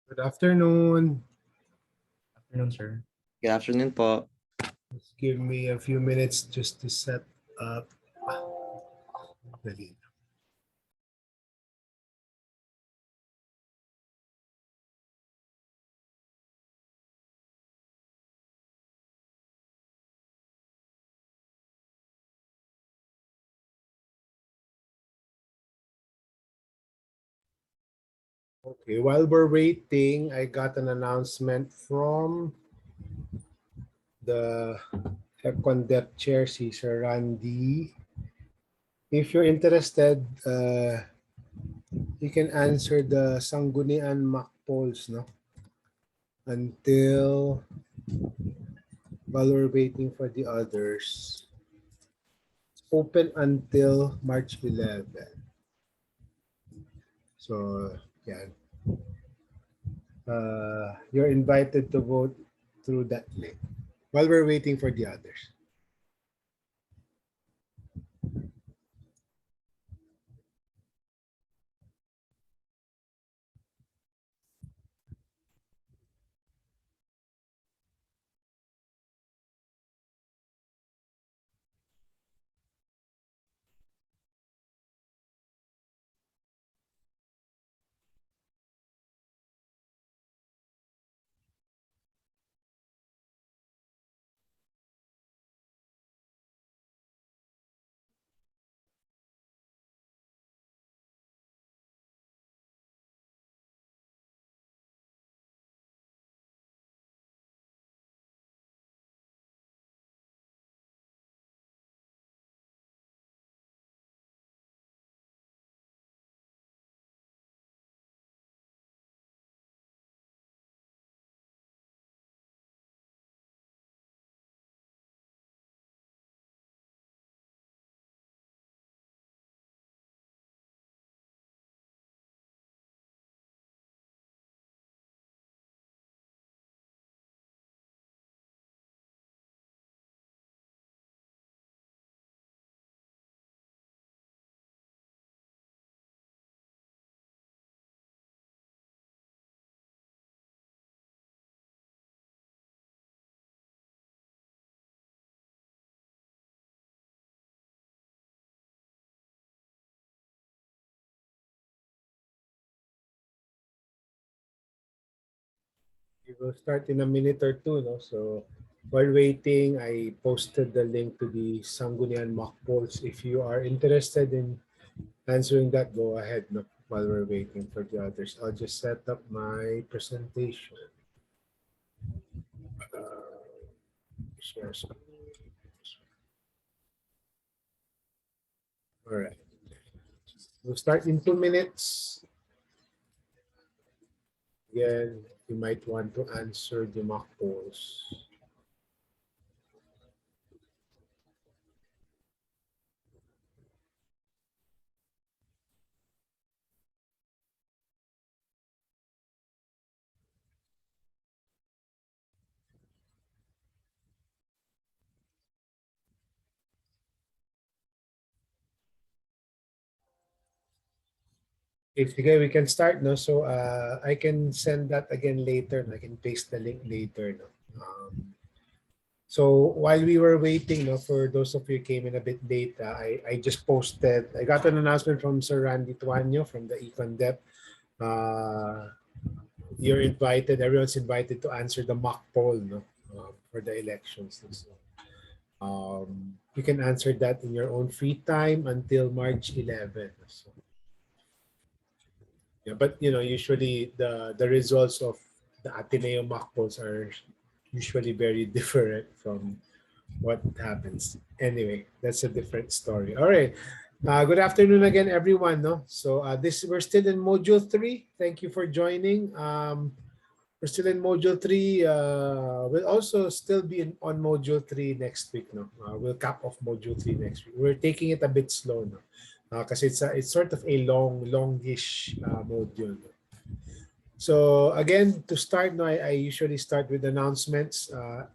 Good afternoon. Afternoon, sir. Good afternoon po. Just give me a few minutes just to set up. Dali. Okay, while we're waiting, I got an announcement from the Econdep chair, si Sir Randy. If you're interested, you can answer the Sangguniang mock polls, no? Until while we're waiting for the others. It's open until March 11. So, yeah. You're invited to vote through that link while we're waiting for the others. We will start in a minute or two. No? So while waiting, I posted the link to the Sangguniang mock polls. If you are interested in answering that, go ahead, no? While we're waiting for the others. I'll just set up my presentation. Share screen. All right. We'll start in 2 minutes. Again, you might want to answer the mock polls. Okay, we can start, no? So I can send that again later. I can paste the link later, no? So while we were waiting, no, for those of you who came in a bit late, I just posted. I got an announcement from Sir Randy Tuanyo from the Econdep. You're invited. Everyone's invited to answer the mock poll, no, for the elections. So, you can answer that in your own free time until March 11. So, yeah, but usually the results of the Ateneo mock polls are usually very different from what happens. Anyway, that's a different story. All right. Good afternoon again, everyone. No, so we're still in module 3. Thank you for joining. We're still in module 3. We'll also still be on module 3 next week. No, we'll cap off module 3 next week. We're taking it a bit slow, no, because it's sort of a longish module. No? So again, to start, no, I usually start with announcements.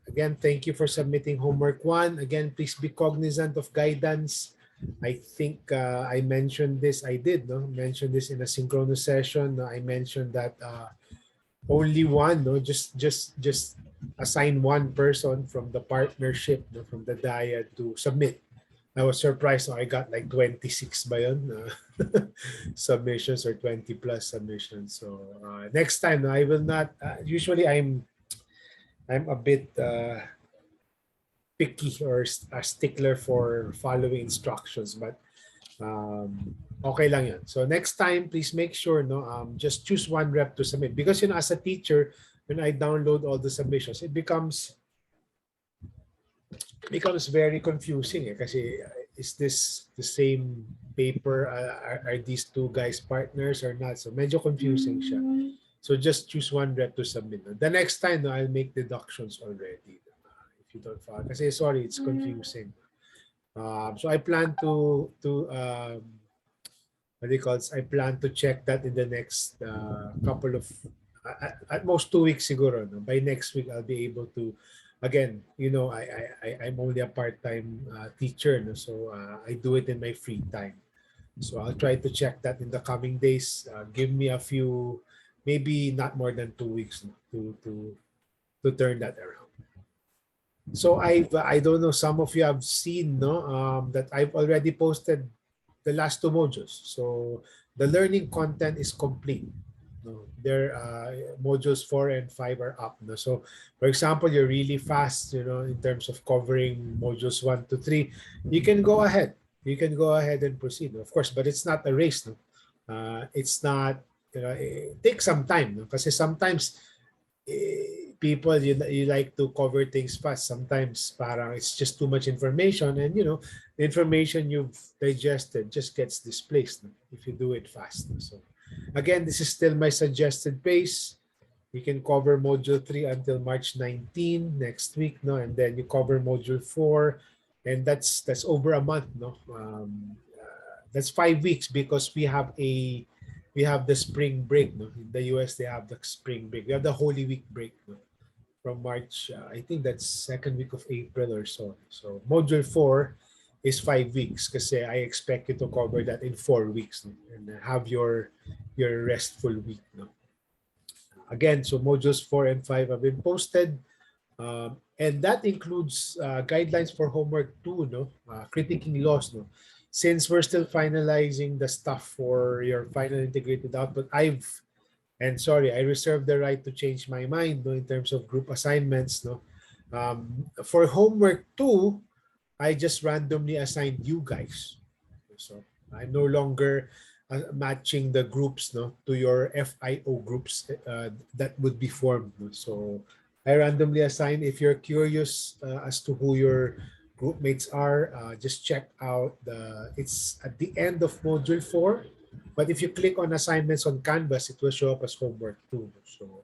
Again, thank you for submitting homework 1. Again, please be cognizant of guidance. I think I mentioned this. I did mention this in a synchronous session. I mentioned that only one, no, just assign one person from the partnership, no, from the dyad to submit. I was surprised. No, I got like 26 ba yun, submissions or 20 plus submissions. So next time, no, I will not. Usually, I'm a bit picky or a stickler for following instructions, but okay lang yun. So next time, please make sure, no, just choose one rep to submit, because as a teacher, when I download all the submissions, it becomes very confusing, kasi is this the same paper? Are these two guys partners or not? So medyo confusing siya. So just choose one rep to submit. The next time, no, I'll make deductions already if you don't follow. Kasi sorry, it's confusing. So I plan to what do you call it? I plan to check that in the next couple of at most 2 weeks siguro. No? By next week, I'll be able to. Again, I'm only a part-time teacher, no? So I do it in my free time. So I'll try to check that in the coming days. Give me a few, maybe not more than 2 weeks, no, to turn that around. So I don't know, some of you have seen, no, that I've already posted the last two modules. So the learning content is complete. No, their modules 4 and 5 are up. No? So for example, you're really fast, in terms of covering modules 1 to 3. You can go ahead. You can go ahead and proceed, of course, but it's not a race. No? It's not. It takes some time. No? Because sometimes people, you like to cover things fast. Sometimes parang it's just too much information, and the information you've digested just gets displaced, no? If you do it fast. No? So again, this is still my suggested pace. You can cover module 3 until March 19 next week, no, and then you cover module 4, and that's over a month, no. That's 5 weeks, because we have the spring break, no. In the US, they have the spring break. We have the Holy Week break, no, from March. I think that's second week of April or so. So module 4 is 5 weeks, because I expect you to cover that in 4 weeks, no, and have your restful week, no. Again, so modules 4 and 5 have been posted. And that includes guidelines for homework 2, no? Critiquing laws, no? Since we're still finalizing the stuff for your final integrated output, I reserve the right to change my mind, no, in terms of group assignments, no? For homework 2, I just randomly assigned you guys. So I'm no longer matching the groups, no, to your FIO groups that would be formed. No? So I randomly assign. If you're curious as to who your group mates are, just check out it's at the end of module 4. But if you click on assignments on Canvas, it will show up as homework 2. So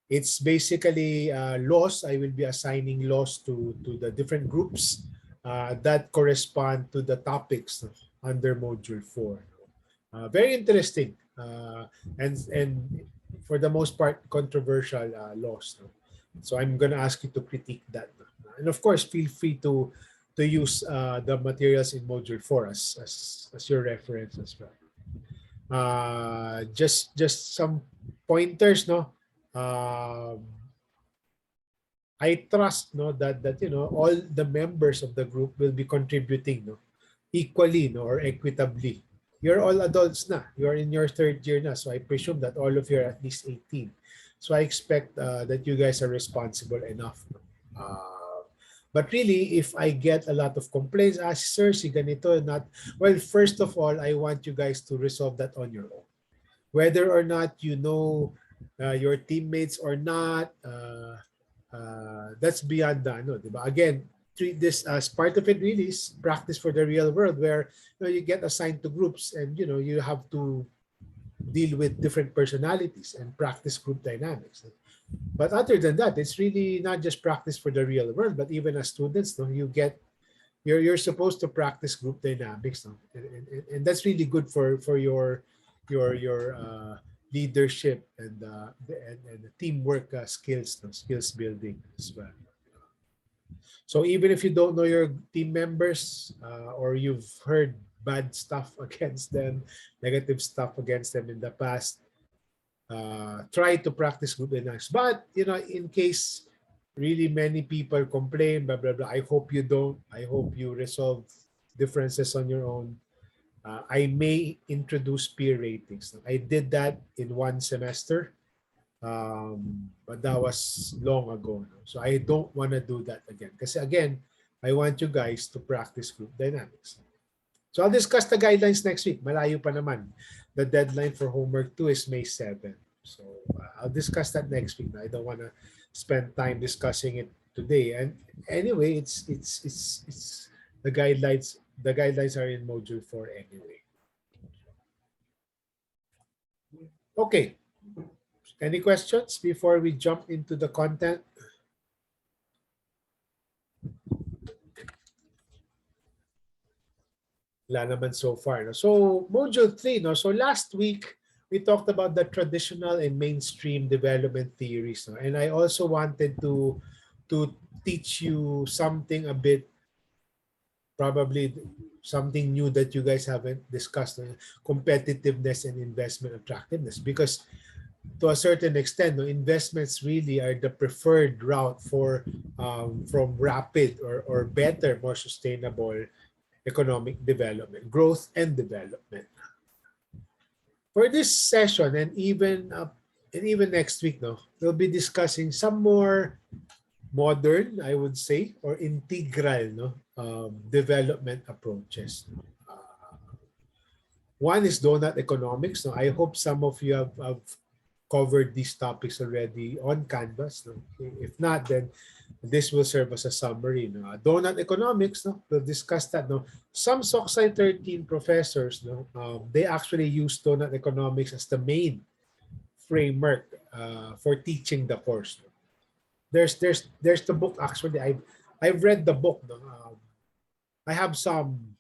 it's basically laws. I will be assigning laws to the different groups that correspond to the topics under module 4. Very interesting, and for the most part, controversial laws. No? So I'm going to ask you to critique that. No? And of course, feel free to use the materials in module 4 as your reference as well. Just some pointers, no. Um, I trust, no, that all the members of the group will be contributing, no, equally, no, or equitably. You're all adults na. You're in your third year na, so I presume that all of you are at least 18. So I expect that you guys are responsible enough. No? But really, if I get a lot of complaints, sir, si ganito, not, well, first of all, I want you guys to resolve that on your own. Whether or not your teammates or not, that's beyond the ano, diba? Again, treat this as part of it. Really is practice for the real world, where you get assigned to groups, and you have to deal with different personalities and practice group dynamics. But other than that, it's really not just practice for the real world, but even as students, no, you're supposed to practice group dynamics, no? And that's really good for your leadership and the teamwork skills, no? Skills building as well. So even if you don't know your team members, or you've heard bad stuff against them, negative stuff against them in the past, try to practice group dynamics. But, in case really many people complain, blah, blah, blah, I hope you don't. I hope you resolve differences on your own. I may introduce peer ratings. I did that in one semester, but that was long ago. No? So I don't want to do that again. Because again, I want you guys to practice group dynamics. So I'll discuss the guidelines next week. Malayo pa naman. The deadline for homework 2 is May 7. So I'll discuss that next week. I don't want to spend time discussing it today. And anyway, it's the guidelines. The guidelines are in module 4 anyway. Okay. Any questions before we jump into the content? Wala naman so far. No? So module 3, no? So last week, we talked about the traditional and mainstream development theories. No? And I also wanted to teach you something a bit, probably something new that you guys haven't discussed, competitiveness and investment attractiveness. Because to a certain extent, no, investments really are the preferred route for from rapid or better, more sustainable economic development, growth and development. For this session and even next week, no, we'll be discussing some more modern, I would say, or integral, no, development approaches. One is donut economics. No, I hope some of you have covered these topics already on Canvas. No? If not, then this will serve as a summary. No? Donut economics, no? We'll discuss that. No? Some SOCSI 13 professors, no? They actually use donut economics as the main framework for teaching the course. No? There's the book. Actually, I've read the book. No? I have some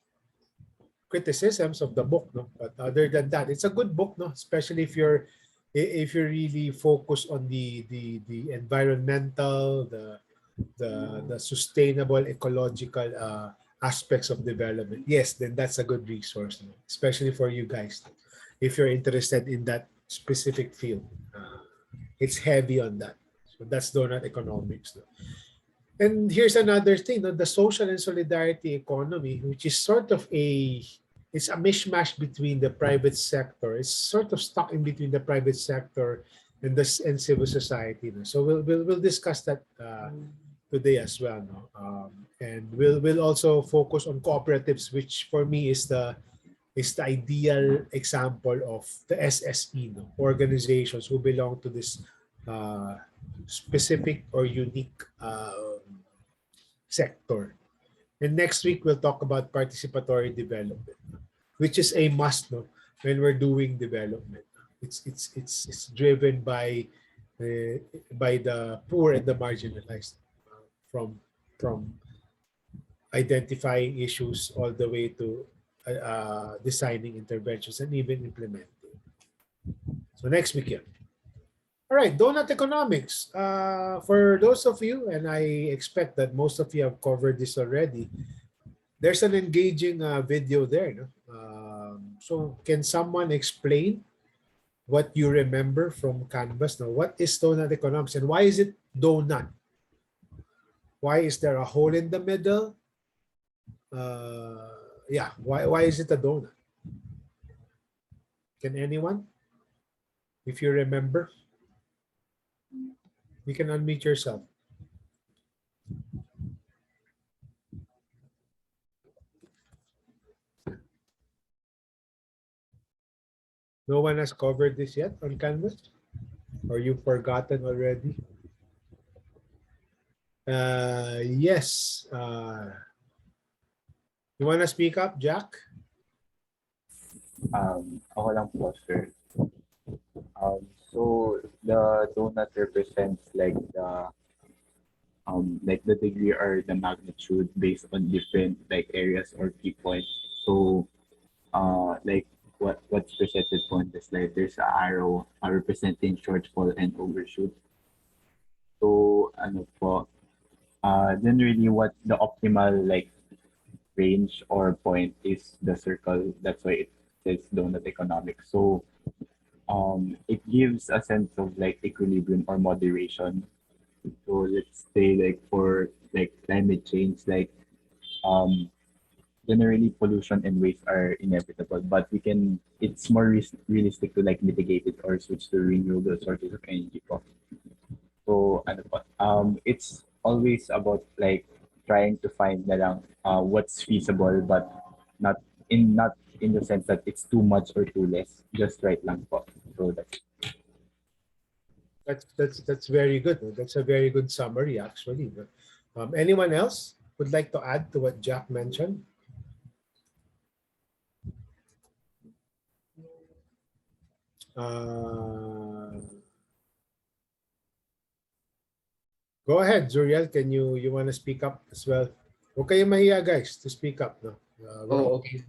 criticisms of the book, no? But other than that, it's a good book, no? Especially if you're really focused on the environmental, the sustainable ecological aspects of development. Yes, then that's a good resource, no? Especially for you guys if you're interested in that specific field. It's heavy on that. So that's donut economics. No? And here's another thing, no? The social and solidarity economy, which is sort of it's a mishmash between the private sector. It's sort of stuck in between the private sector and civil society. No? So we'll discuss that today as well. No? And we'll also focus on cooperatives, which for me is the ideal example of the SSE, no? Organizations who belong to this specific or unique sector. And next week, we'll talk about participatory development, which is a must, no, when we're doing development. It's driven by the poor and the marginalized, from identifying issues all the way to designing interventions and even implementing. So next week, yeah. All right, donut economics. For those of you, and I expect that most of you have covered this already, there's an engaging video there. No? So can someone explain what you remember from Canvas? Now, what is donut economics and why is it donut? Why is there a hole in the middle? Yeah, why is it a donut? Can anyone? If you remember, you can unmute yourself. No one has covered this yet on Canvas? Or you've forgotten already? Yes. You want to speak up, Jack? Ako lang po, sir. So the donut represents like the degree or the magnitude based on different like areas or key points. So like what's presented po in the slide, there's an arrow representing shortfall and overshoot. So ano po, generally what the optimal like range or point is the circle. That's why it says donut economics. So it gives a sense of like equilibrium or moderation. So let's say like for like climate change, like um generally pollution and waste are inevitable, but we can it's more realistic to like mitigate it or switch to renewable sources of energy po. So ano po, it's always about like trying to find na lang what's feasible but not in the sense that it's too much or too less, just right lang po. So that's That's very good. No? That's a very good summary, actually. No? Anyone else would like to add to what Jack mentioned? Uh, Go ahead, Zuriel. Can you want to speak up as well? Huwag kayong mahiya, guys, to speak up. No? We're all Oh, okay.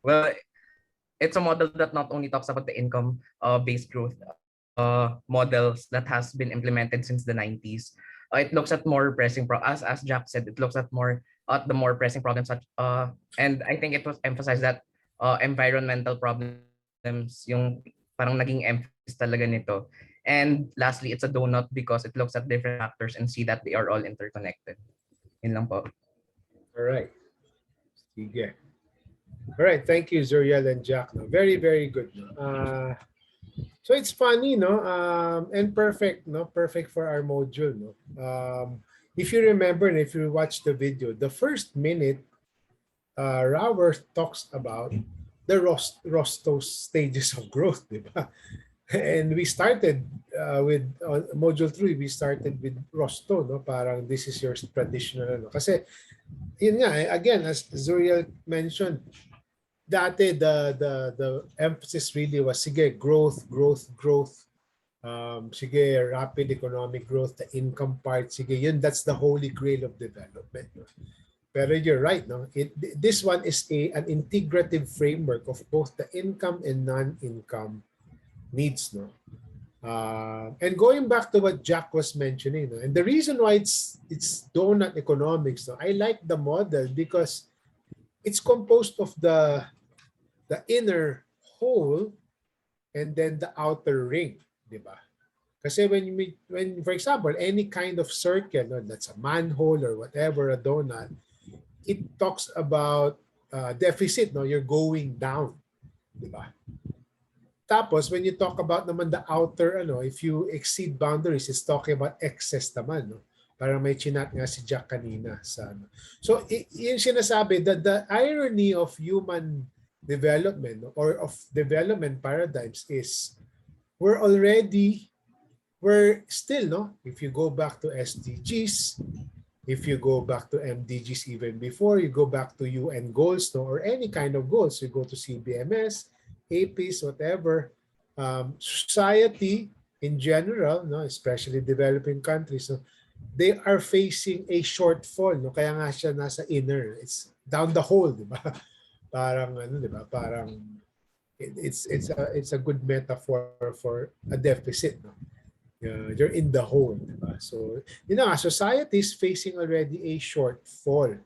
Well, it's a model that not only talks about the income based growth models that has been implemented since the 90s. It looks at more pressing as Jack said, it looks at more at the more pressing problems such and I think it was emphasized that environmental problems yung parang naging emphasis talaga nito. And lastly, it's a donut because it looks at different factors and see that they are all interconnected. Yun lang po. All right. Sige. All right. Thank you, Zuriel and Jack. No? Very, very good. No? So it's funny, no? And perfect, no? Perfect for our module, no? If you remember and if you watch the video, the first minute, Raworth talks about the Rostos stages of growth, di ba? And we started with module 3, we started with Rosto, no? Parang this is your traditional, ano? Kasi, yun nga, again, as Zuriel mentioned, dati the emphasis really was sige growth sige rapid economic growth, the income part, sige yun, that's the holy grail of development. Pero you're right, no, this one is an integrative framework of both the income and non-income needs, no. And going back to what Jack was mentioning, no, and the reason why it's donut economics, no, I like the model because it's composed of the inner hole and then the outer ring, di ba? Kasi when for example, any kind of circle, no, that's a manhole or whatever, a donut, it talks about deficit, no, you're going down, di ba? Tapos when you talk about naman the outer, ano, if you exceed boundaries, it's talking about excess naman, no? Parang may chinat nga si Jack kanina sa ano. So yung sinasabi that the irony of human development, no, or of development paradigms is we're still, no, if you go back to SDGs, if you go back to MDGs even before, you go back to UN goals, no, or any kind of goals, you go to CBMS, APs, whatever, society in general, no, especially developing countries, no, they are facing a shortfall, no, kaya nga siya nasa inner, it's down the hole, di ba? Parang ano, di ba? Parang it's a good metaphor for a deficit, no. You're in the hole, di ba? So, you know, society is facing already a shortfall,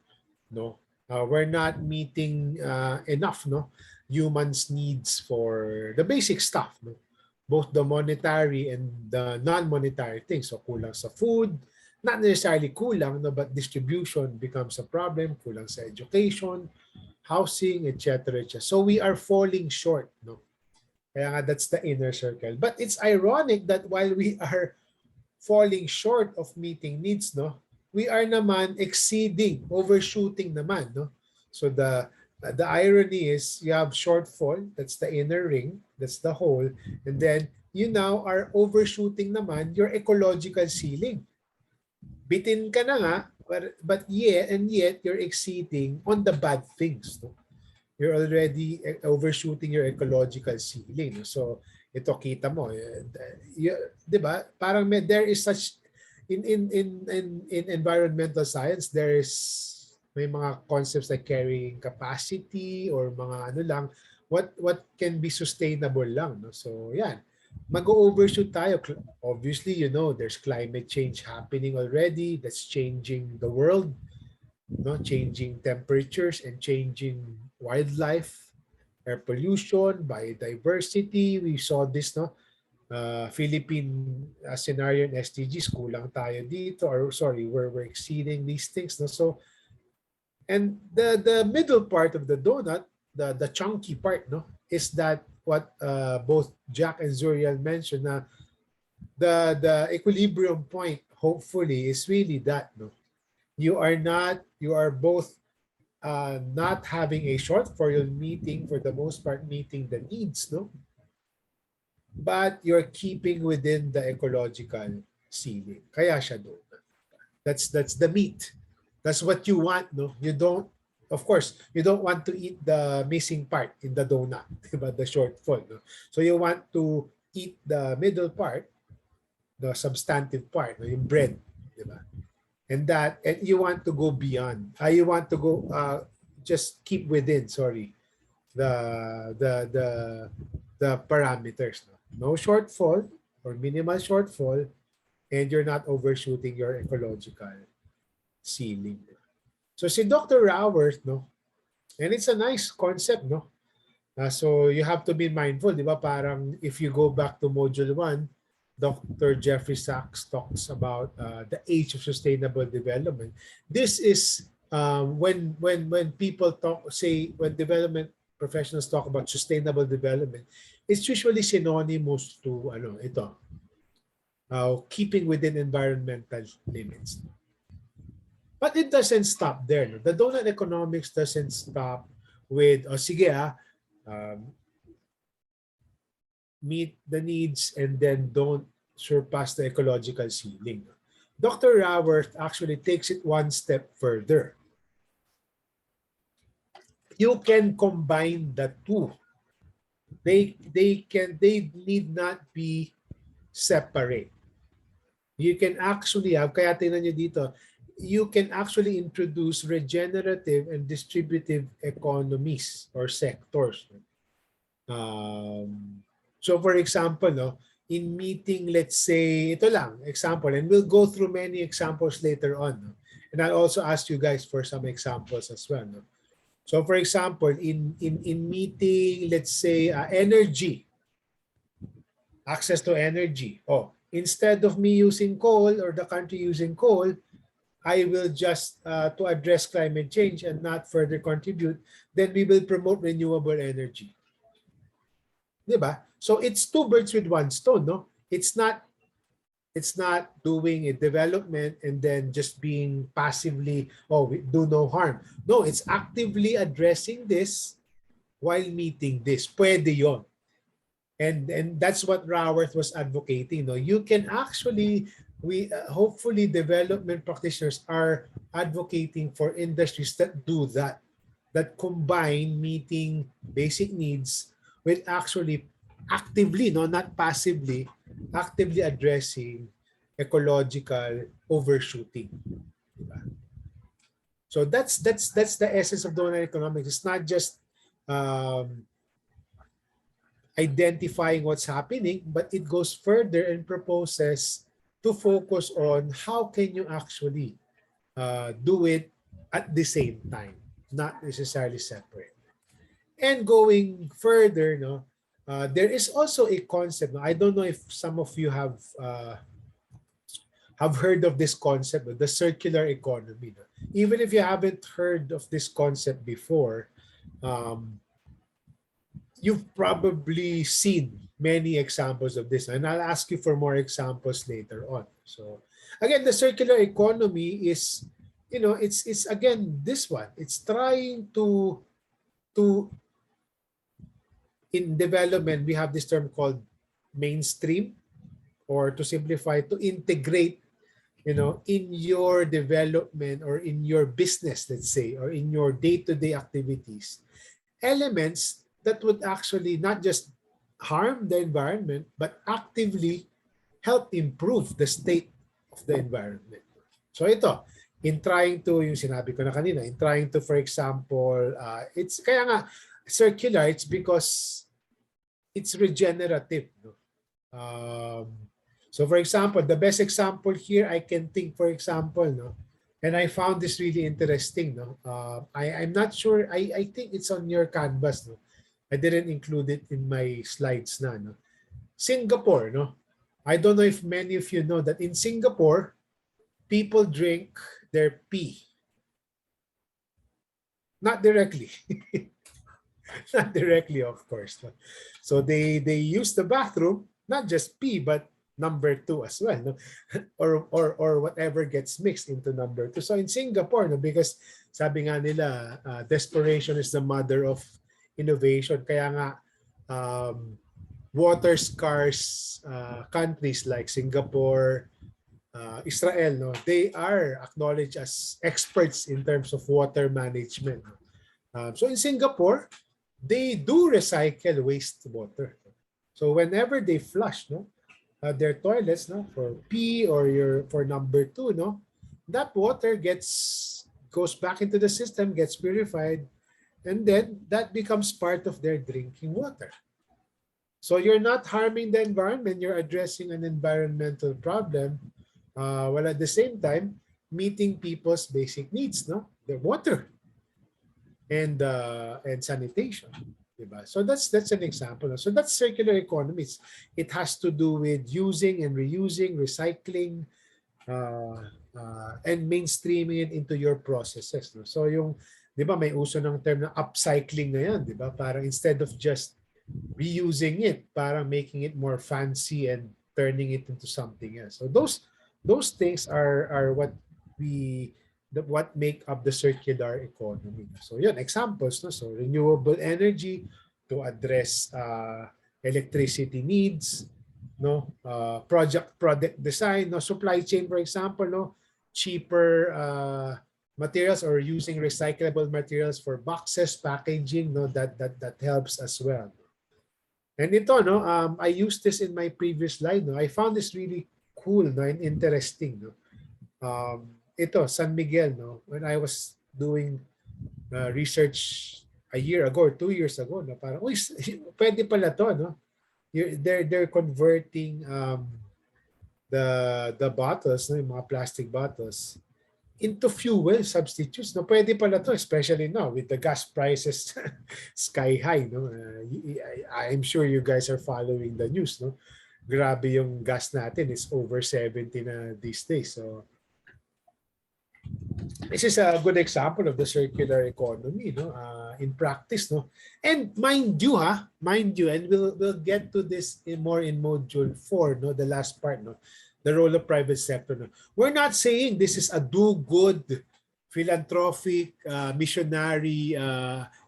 no. We're not meeting enough, no, humans' needs for the basic stuff, no? Both the monetary and the non-monetary things. So kulang sa food, not necessarily kulang, no, but distribution becomes a problem, kulang sa education, housing, etc. So we are falling short, no. Kaya nga that's the inner circle. But it's ironic that while we are falling short of meeting needs, no, we are naman exceeding, overshooting naman, no. So the irony is you have shortfall, that's the inner ring, that's the hole, and then you now are overshooting naman your ecological ceiling. Bitin ka na nga, but yet you're exceeding on the bad things, no. You're already overshooting your ecological ceiling. So ito kita mo, 'di ba? Parang there is such in environmental science, there is may mga concepts like carrying capacity or mga ano lang, what can be sustainable lang, no? So yan, mag-overshoot tayo. Obviously, you know, there's climate change happening already that's changing the world, no, changing temperatures and changing wildlife, air pollution, biodiversity. We saw this, no? Philippine scenario in SDGs, kulang tayo dito, or sorry, we're exceeding these things, no? So, and the middle part of the donut, the chunky part, no, is that what both Jack and Zuriel mentioned, na the equilibrium point, hopefully, is really that, no, you are both not having a short for your meeting, for the most part meeting the needs, no, but you're keeping within the ecological ceiling. Kaya siya doon. That's the meat. That's what you want, no? You don't, of course, you don't want to eat the missing part in the donut, diba? The shortfall, no? So you want to eat the middle part, the substantive part, no? Yung bread, diba? And you want to go beyond. You want to go just keep within, sorry, the the the the parameters, no? No shortfall or minimal shortfall, and you're not overshooting your ecological ceiling. So si Dr. Raworth, no, and it's a nice concept, no? So you have to be mindful, di ba? Parang if you go back to module 1, Dr. Jeffrey Sachs talks about the age of sustainable development. This is when people when development professionals talk about sustainable development, it's usually synonymous to keeping within environmental limits. But it doesn't stop there. No? The donut economics doesn't stop with, sige meet the needs and then don't surpass the ecological ceiling. Dr. Raworth actually takes it one step further. You can combine the two. They need not be separate. You can actually have, kaya tingnan nyo dito, you can actually introduce regenerative and distributive economies or sectors. So for example, no, in meeting, let's say, ito lang, example, and we'll go through many examples later on. No? And I'll also ask you guys for some examples as well. No? So for example, in meeting, let's say, energy, access to energy. Instead of me using coal or the country using coal, I will just, to address climate change and not further contribute, then we will promote renewable energy. Diba? So it's two birds with one stone, no? It's not doing a development and then just being passively, we do no harm. No, it's actively addressing this while meeting this. Pwede yon. And that's what Raworth was advocating. No, you can actually, hopefully development practitioners are advocating for industries that do that combine meeting basic needs with actually actively, no, not passively, actively addressing ecological overshooting. Diba? So that's the essence of donut economics. It's not just identifying what's happening, but it goes further and proposes to focus on how can you actually do it at the same time, not necessarily separate. And going further, no, there is also a concept. No, I don't know if some of you have heard of this concept, the circular economy. No? Even if you haven't heard of this concept before, you've probably seen many examples of this, and I'll ask you for more examples later on. So again, the circular economy is, it's again this one. It's trying to in development, we have this term called mainstream, or to simplify, to integrate, in your development or in your business, let's say, or in your day-to-day activities, elements that would actually not just harm the environment, but actively help improve the state of the environment. So ito, in trying to, yung sinabi ko na kanina, in trying to, for example, it's kaya nga circular, it's because it's regenerative. No? So for example, the best example here I can think, for example, no, and I found this really interesting. No, I'm not sure. I think it's on your canvas. No, I didn't include it in my slides na, no? Singapore, no? I don't know if many of you know that in Singapore, people drink their pee. Not directly. Not directly, of course. No? So they use the bathroom, not just pee, but number two as well, no? or whatever gets mixed into number two. So in Singapore, no, because sabi nga nila, desperation is the mother of innovation. Kaya nga, water scarce countries like Singapore, Israel, no, they are acknowledged as experts in terms of water management. So in Singapore, they do recycle wastewater. So whenever they flush, no, their toilets, no, for pee or for number two, no, that water goes back into the system, gets purified, and then that becomes part of their drinking water. So you're not harming the environment, you're addressing an environmental problem, while at the same time meeting people's basic needs, no, the water and sanitation. Diba? So that's an example. So that's circular economy. It has to do with using and reusing, recycling, and mainstreaming it into your processes. No? So yung, di ba, may uso ng term na upcycling na yan, di ba? Parang instead of just reusing it, parang making it more fancy and turning it into something else. So those things are what make up the circular economy. So yun, examples, no? So renewable energy to address electricity needs, no? Product design, no? Supply chain, for example, no? Cheaper materials or using recyclable materials for boxes, packaging, no? That helps as well. And ito, no? I used this in my previous slide, no? I found this really cool, no? And interesting, no? Ito, San Miguel, no? When I was doing research a year ago or 2 years ago, no? Parang, uy, pwede pala to, no? They're converting the bottles, no? Yung mga plastic bottles into fuel substitutes. No? Pwede pala to, especially now with the gas prices sky high. No? I'm sure you guys are following the news. No? Grabe yung gas natin. It's over 70 na these days. So this is a good example of the circular economy, no? In practice, no. And mind you, and we'll get to this more in module 4, no, the last part, no, the role of private sector. No. We're not saying this is a do-good, philanthropic, missionary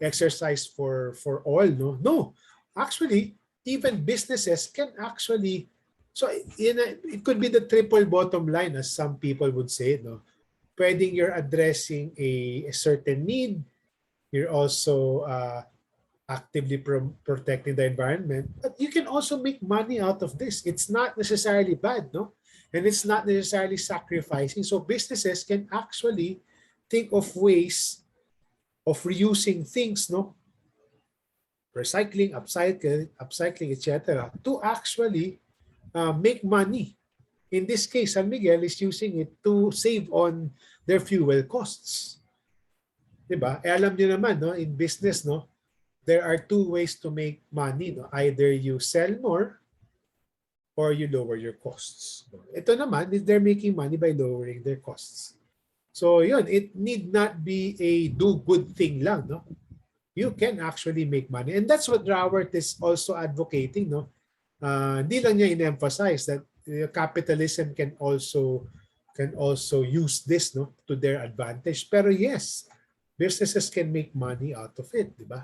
exercise for all, no. No, actually, even businesses can actually. So it could be the triple bottom line, as some people would say, no. Pwedeng you're addressing a certain need. You're also actively protecting the environment. But you can also make money out of this. It's not necessarily bad, no? And it's not necessarily sacrificing. So businesses can actually think of ways of reusing things, no? Recycling, upcycling, etc. to actually make money. In this case, San Miguel is using it to save on their fuel costs. Diba? Alam niyo naman, no, in business, no, there are two ways to make money. No? Either you sell more or you lower your costs. Ito naman, they're making money by lowering their costs. So yun, it need not be a do-good thing lang. No? You can actually make money. And that's what Robert is also advocating. No? Hindi lang niya in-emphasize that capitalism can also use this, no, to their advantage. Pero yes, businesses can make money out of it, di ba?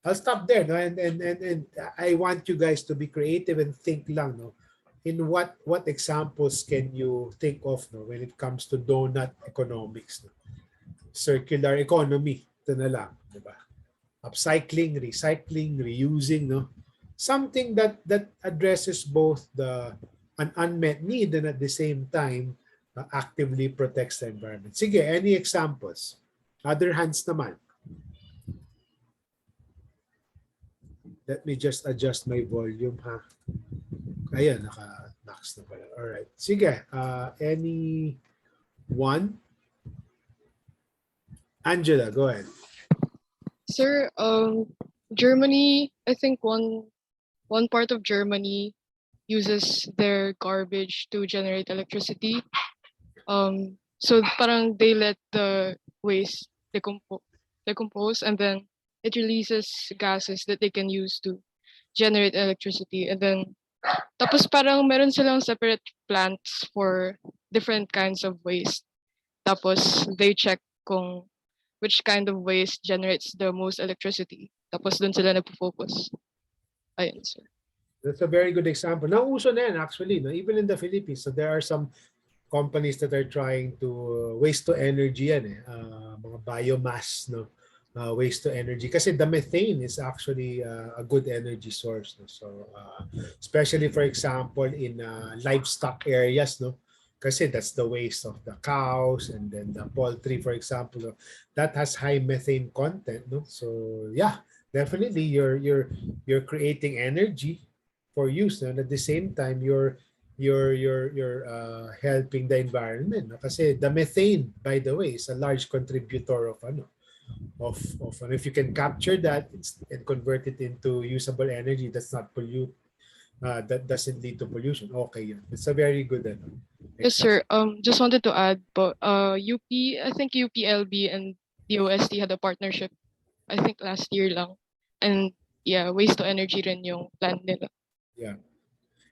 I'll stop there, no, and I want you guys to be creative and think lang, no, in what examples can you think of, no, when it comes to donut economics, no? Circular economy, ito na lang, di ba? Upcycling, recycling, reusing, no? Something that addresses both an unmet need and at the same time actively protects the environment. Sige, any examples? Other hands naman. Let me just adjust my volume, ha? Ayan, naka-max na pala. Alright. Sige, any one? Angela, go ahead. Sir, Germany, I think one part of Germany uses their garbage to generate electricity. So parang they let the waste decompose and then it releases gases that they can use to generate electricity. And then tapos parang meron silang separate plants for different kinds of waste. Tapos they check kung which kind of waste generates the most electricity. Tapos dun sila nagpo-focus. Ayun, sir. That's a very good example. Nauso na yan actually, no? Even in the Philippines. So there are some companies that are trying to waste to energy yan eh. Mga biomass, no? Waste to energy. Kasi the methane is actually a good energy source. No? So especially for example in livestock areas, no? Kasi that's the waste of the cows and then the poultry, for example, no? That has high methane content, no? So yeah, definitely you're creating energy for use, no? And at the same time you're helping the environment, no? Kasi the methane, by the way, is a large contributor of if you can capture that and convert it into usable energy that's not pollute that doesn't lead to pollution. Okay, yun. It's a very good Yes, sir. Just wanted to add, but UP, I think UPLB and DOST had a partnership, I think last year lang. And yeah, waste to energy rin yung plan nila. Yeah.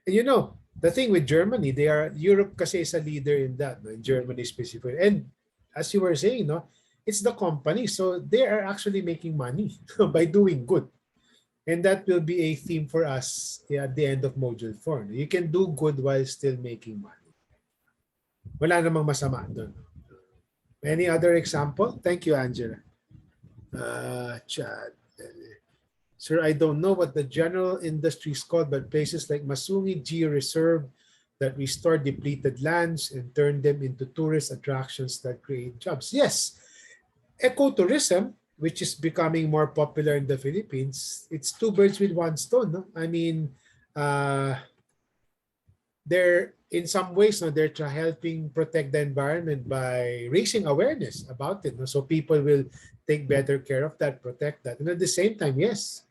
And you know, the thing with Germany, Europe kasi is a leader in that, no? In Germany specifically. And as you were saying, no, it's the company. So they are actually making money by doing good. And that will be a theme for us at the end of Module 4. You can do good while still making money. Wala namang masama doon. Any other example? Thank you, Angela. Chad. Sir, I don't know what the general industry is called, but places like Masungi Geo Reserve that restore depleted lands and turn them into tourist attractions that create jobs. Yes, ecotourism, which is becoming more popular in the Philippines, it's two birds with one stone. No? I mean, they're in some ways, no, they're helping protect the environment by raising awareness about it. No? So people will take better care of that, protect that. And at the same time, yes,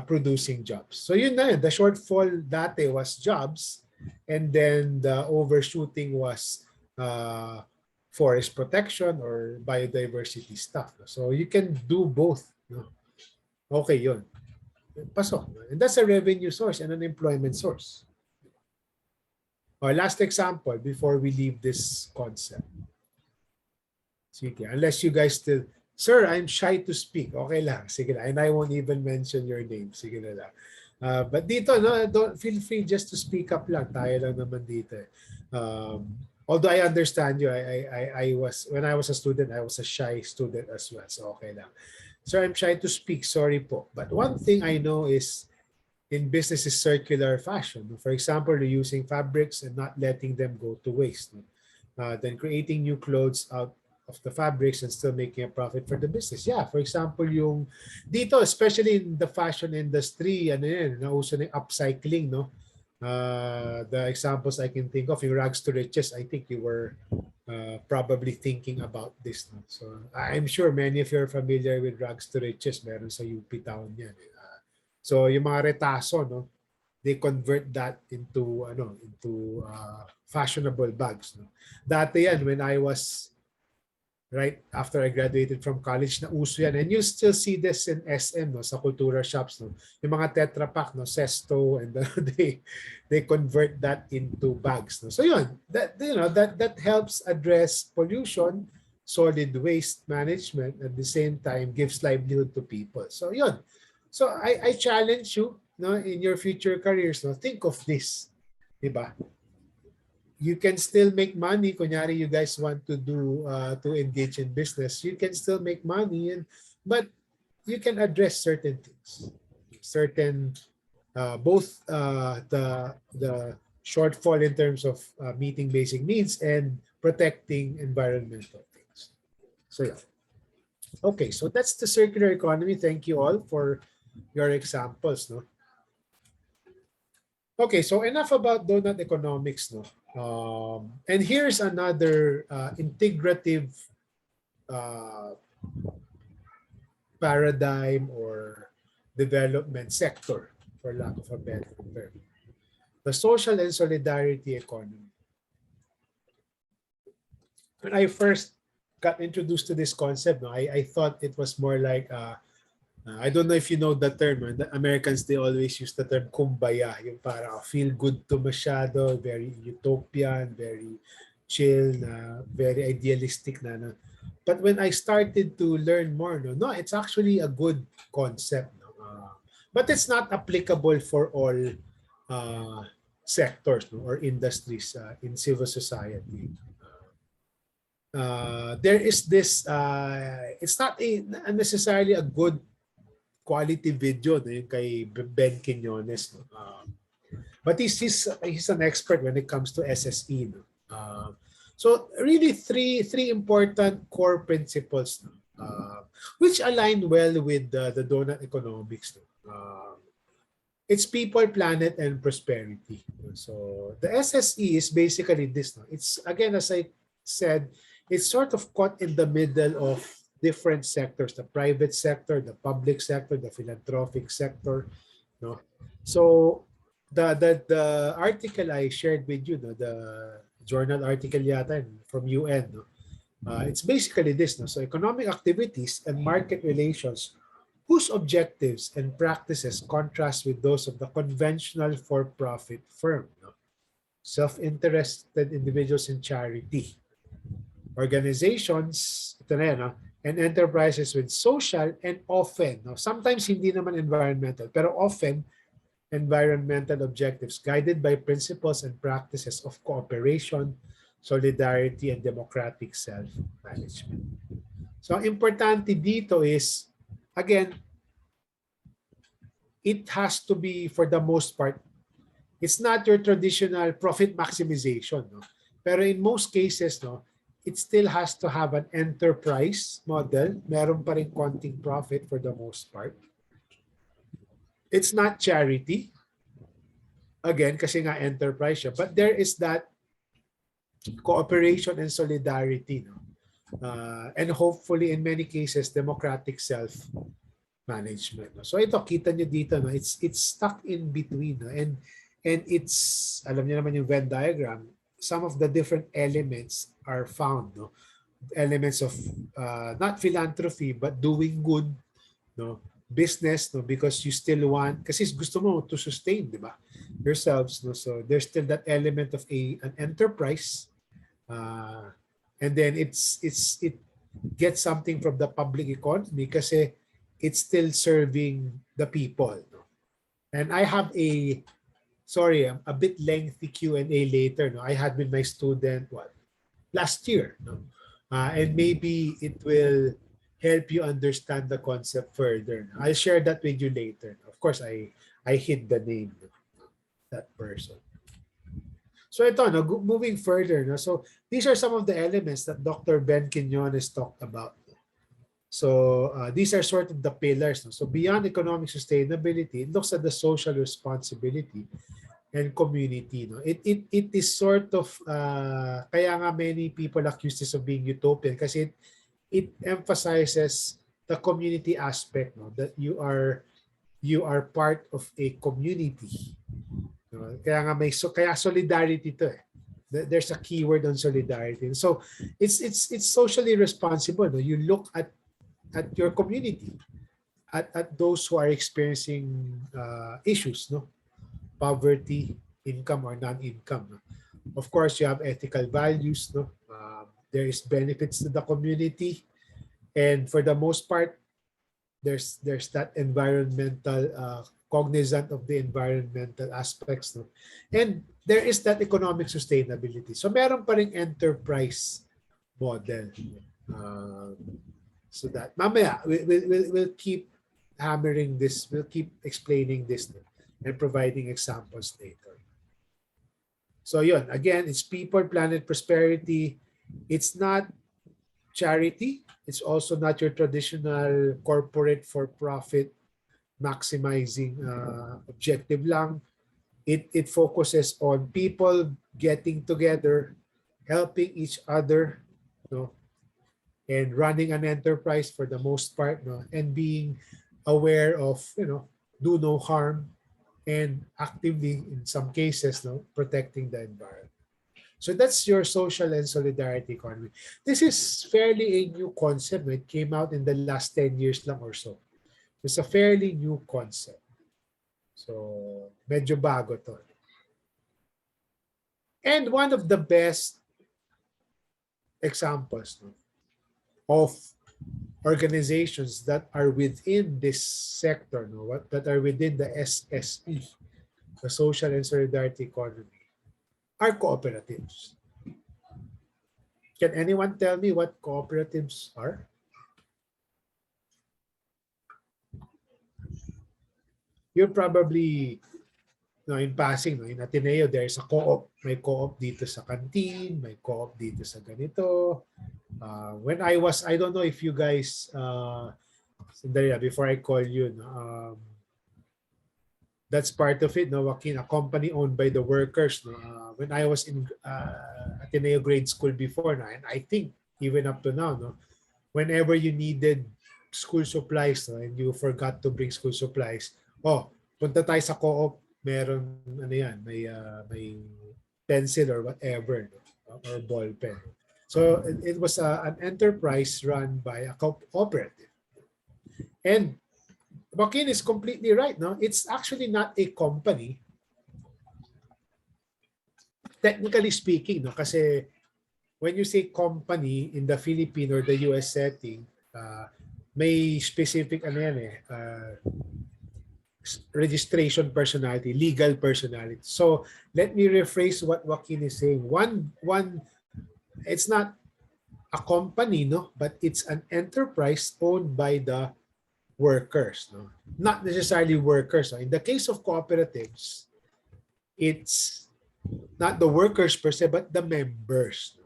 producing jobs. So yun na, the shortfall dati was jobs, and then the overshooting was forest protection or biodiversity stuff. So you can do both. No? Okay, yun. Pasok. And that's a revenue source and an employment source. Our last example before we leave this concept. Sige, unless you guys still, sir, I'm shy to speak. Okay lang. Sige lang. And I won't even mention your name. Sige na lang. But dito, no, don't feel free just to speak up lang. Tayo lang naman dito. Although I understand you, I was, when I was a student, I was a shy student as well. So okay lang. Sir, I'm shy to speak. Sorry po. But one thing I know is in business is circular fashion. For example, reusing fabrics and not letting them go to waste. Then creating new clothes out of the fabrics and still making a profit for the business. Yeah, for example, yung dito, especially in the fashion industry, ano yun, nauso na yung upcycling, no? The examples I can think of, yung rags to riches, I think you were probably thinking about this. No? So I'm sure many of you are familiar with rags to riches. Meron sa UP Town yan. So yung mga retaso, no? They convert that into fashionable bags. No? Dati yan, when I was right after I graduated from college, na uso yan. And you still see this in SM, no, sa cultura shops, no. Yung mga Tetra Pak, no, Sesto, and they convert that into bags, no. So yun, that helps address pollution, solid waste management, at the same time gives livelihood to people. So yun. So I challenge you, no, in your future careers, no, think of this, diba? You can still make money. Kunyari, you guys want to do to engage in business, you can still make money, but you can address certain things, both the shortfall in terms of meeting basic needs and protecting environmental things. So yeah. Okay, so that's the circular economy. Thank you all for your examples, no? Okay, so enough about donut economics, no? And here's another integrative paradigm or development sector, for lack of a better term. The social and solidarity economy. When I first got introduced to this concept, no, I thought it was more like, I don't know if you know the term, the Americans, they always use the term kumbaya, yung para feel good to masyado, very utopian, very chill, very idealistic na. No? But when I started to learn more, no, it's actually a good concept. No? But it's not applicable for all sectors, no, or industries in civil society. There is this, it's not necessarily a good quality video, no, yung kay Ben Quiñones. No? But he's an expert when it comes to SSE. No? So really three important core principles, no? Which align well with the donut economics. No? It's people, planet, and prosperity. So the SSE is basically this. No? It's, again, as I said, it's sort of caught in the middle of different sectors: the private sector, the public sector, the philanthropic sector. No? So the article I shared with you, no, the journal article yata from UN, no? It's basically this. No? So economic activities and market relations whose objectives and practices contrast with those of the conventional for-profit firm. No? Self-interested individuals in charity. Organizations, ito na yan, no? And enterprises with social and often, no? Sometimes hindi naman environmental, pero often environmental objectives guided by principles and practices of cooperation, solidarity, and democratic self-management. So ang importante dito is, again, it has to be, for the most part, it's not your traditional profit maximization. No? Pero in most cases, no, it still has to have an enterprise model. Meron pa rin konting profit for the most part. It's not charity. Again, kasi nga enterprise siya. But there is that cooperation and solidarity. No? And hopefully, in many cases, democratic self-management. No? So ito, kita nyo dito, no? It's stuck in between. No? And it's, alam niyo naman yung Venn diagram, some of the different elements are found, no? Elements of not philanthropy but doing good, no, business, no, because you still want, kasi gusto mo to sustain, di ba, yourselves, no, so there's still that element of an enterprise, and then it gets something from the public economy kasi it's still serving the people, no? And I have a bit lengthy Q&A later. No, I had with my student last year. No, and maybe it will help you understand the concept further. No? I'll share that with you later. Of course, I hid the name of that person. So ito, no, moving further. No, so these are some of the elements that Dr. Ben Quiñones talked about. So these are sort of the pillars. No? So beyond economic sustainability, it looks at the social responsibility and community. No? It is sort of, kaya nga many people accuse this of being utopian kasi it emphasizes the community aspect, no? That you are part of a community. No? Kaya nga kaya solidarity to eh. There's a keyword on solidarity. So it's socially responsible. No? You look at your community, at those who are experiencing issues, no? Poverty, income or non-income. No? Of course, you have ethical values. No? There is benefits to the community, and for the most part, there's that environmental cognizant of the environmental aspects. No? And there is that economic sustainability. So meron pa ring enterprise model. So that mamaya we'll keep hammering this. We'll keep explaining this. No? And providing examples later. So yun, again, it's people, planet, prosperity. It's not charity. It's also not your traditional corporate for-profit maximizing objective lang. It focuses on people getting together, helping each other, you know, and running an enterprise for the most part, no, and being aware of, do no harm, and actively in some cases, no, protecting the environment. So that's your social and solidarity economy. This is fairly a new concept. It came out in the last 10 years lang or so. It's a fairly new concept. So medyo bago to. And one of the best examples, no, of organizations that are within this sector, no, that are within the SSE, the social and solidarity economy, are cooperatives. Can anyone tell me what cooperatives are? You're probably, no, in passing, no, in Ateneo, there's a co-op. May co-op dito sa canteen, may co-op dito sa ganito. When I don't know if you guys, before I call you, that's part of it, no, Joaquin, a company owned by the workers. No? When I was in Ateneo grade school before, no, and I think even up to now, no, whenever you needed school supplies, no, and you forgot to bring school supplies, punta tayo sa co-op, meron, may pencil or whatever, no, or ball pen. So it was an enterprise run by a cooperative. And Joaquin is completely right, no? It's actually not a company, technically speaking, no? Kasi when you say company in the Philippine or the US setting, may specific registration personality, legal personality. So let me rephrase what Joaquin is saying. It's not a company, no, but it's an enterprise owned by the workers, no, not necessarily workers. No? In the case of cooperatives, it's not the workers per se, but the members.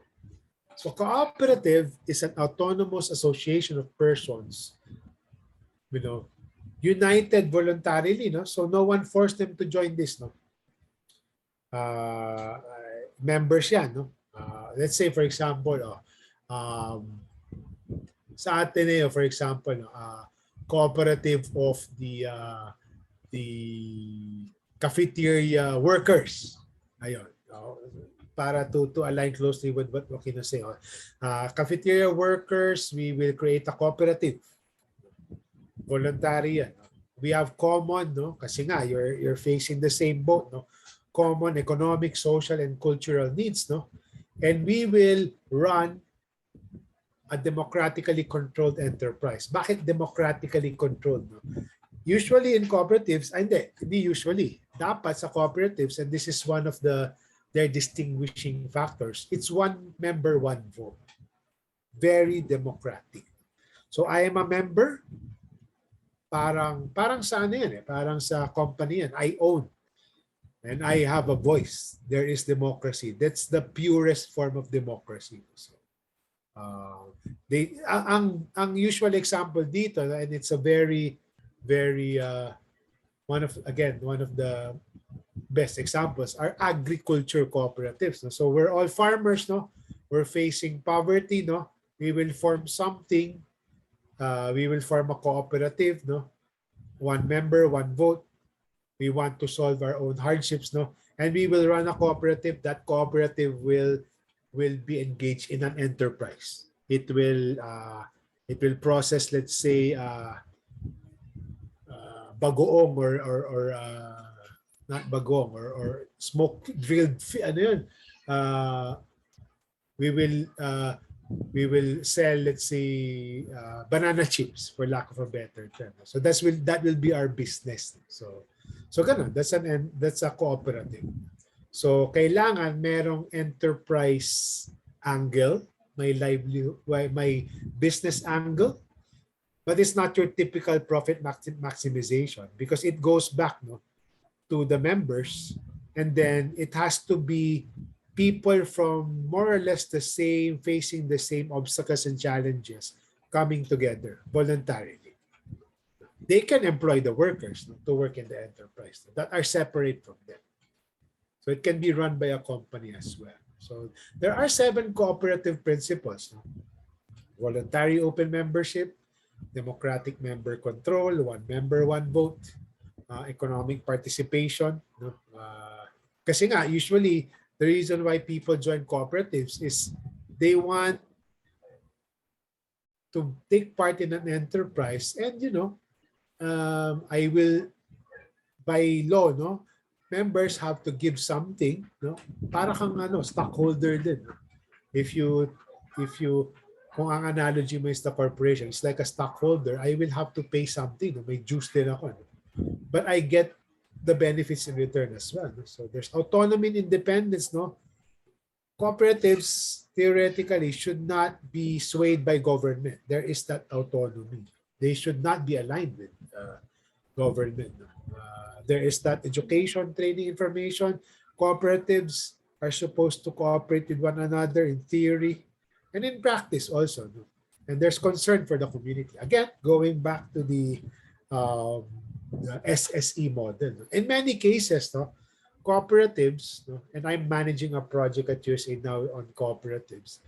So cooperative is an autonomous association of persons, united voluntarily, no? So no one forced them to join this, no? Members yan, no? Let's say, for example, sa Ateneo, for example, no, cooperative of the cafeteria workers. Ayun. Para to align closely with what Joaquin was saying. Cafeteria workers, we will create a cooperative. Voluntary yan. We have common, no? Kasi nga, you're facing the same boat, no? Common economic, social, and cultural needs, no? And we will run a democratically controlled enterprise. Bakit democratically controlled? No? Usually in cooperatives, hindi usually. Dapat sa cooperatives, and this is one of their distinguishing factors, it's one member, one vote. Very democratic. So I am a member, parang sa ano yan, parang sa company yan, I own. And I have a voice. There is democracy. That's the purest form of democracy. So, ang usual example dito, and it's a very one of the best examples, are agriculture cooperatives. No? So we're all farmers, no? We're facing poverty, no? We will form something. We will form a cooperative, no? One member, one vote. We want to solve our own hardships, no? And we will run a cooperative. That cooperative will be engaged in an enterprise. It will process, let's say, bagoong or not bagoong or smoke drilled, ano yun? We will sell, let's say, banana chips, for lack of a better term. So that will be our business. So ganun, that's a cooperative. So kailangan merong enterprise angle, may livelihood, may business angle, but it's not your typical profit maximization because it goes back, no, to the members, and then it has to be people from more or less the same, facing the same obstacles and challenges, coming together voluntarily. They can employ the workers, no, to work in the enterprise, no, that are separate from them. So it can be run by a company as well. So there are 7 cooperative principles. No? voluntary open membership, democratic member control, one member, one vote, economic participation. No? Kasi nga, usually, the reason why people join cooperatives is they want to take part in an enterprise and, I will, by law, no, members have to give something, no? Para kang stockholder din. No? If you kung ang analogy mo is the corporation, it's like a stockholder, I will have to pay something. No? May juice din ako. No? But I get the benefits in return as well. No? So there's autonomy and independence. No? Cooperatives theoretically should not be swayed by government. There is that autonomy. They should not be aligned with government. There is that education, training, information. Cooperatives are supposed to cooperate with one another in theory and in practice also. No? And there's concern for the community. Again, going back to the SSE model. No? In many cases, no, cooperatives, no, and I'm managing a project at USA now on cooperatives.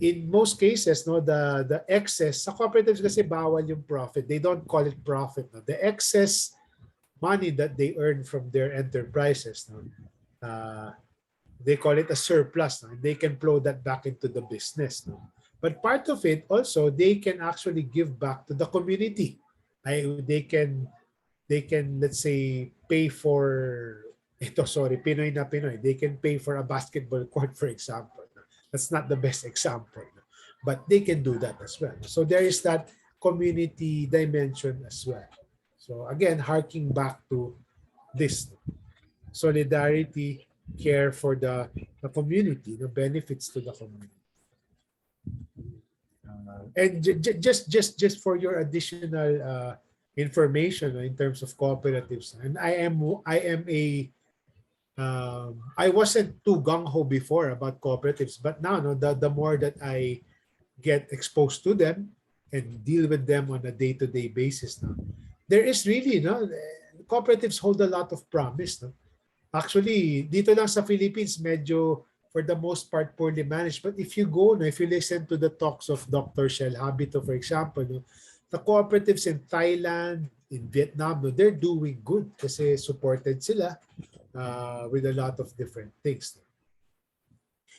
In most cases, no, the excess, sa cooperatives kasi bawal yung profit. They don't call it profit. No? The excess money that they earn from their enterprises, no, they call it a surplus. No? They can flow that back into the business. No? But part of it also, they can actually give back to the community. They can, let's say, pay for, Pinoy na Pinoy. They can pay for a basketball court, for example. That's not the best example. But they can do that as well. So there is that community dimension as well. So again, harking back to this, solidarity, care for the community, the benefits to the community. And just for your additional information in terms of cooperatives, and I wasn't too gung-ho before about cooperatives, but now the more that I get exposed to them and deal with them on a day-to-day basis now, there is really, cooperatives hold a lot of promise. No? Actually, dito lang sa Philippines, medyo, for the most part, poorly managed. But if you go, if you listen to the talks of Dr. Shell Habito, for example, the cooperatives in Thailand, in Vietnam, they're doing good kasi supported sila with a lot of different things.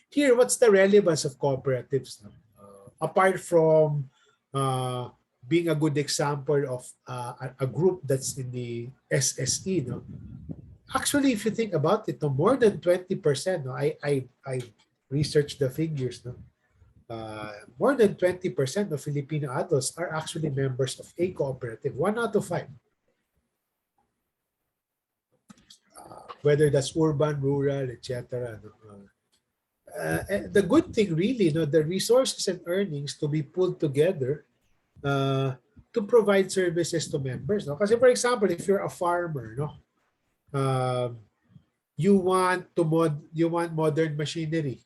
Here, what's the relevance of cooperatives? Apart from being a good example of a group that's in the SSE, actually, if you think about it, more than 20%, I researched the figures, more than 20% of Filipino adults are actually members of a cooperative, 1 out of 5. Whether that's urban, rural, etc. The good thing really, the resources and earnings to be pulled together to provide services to members. Kasi for example, if you're a farmer, you want modern machinery,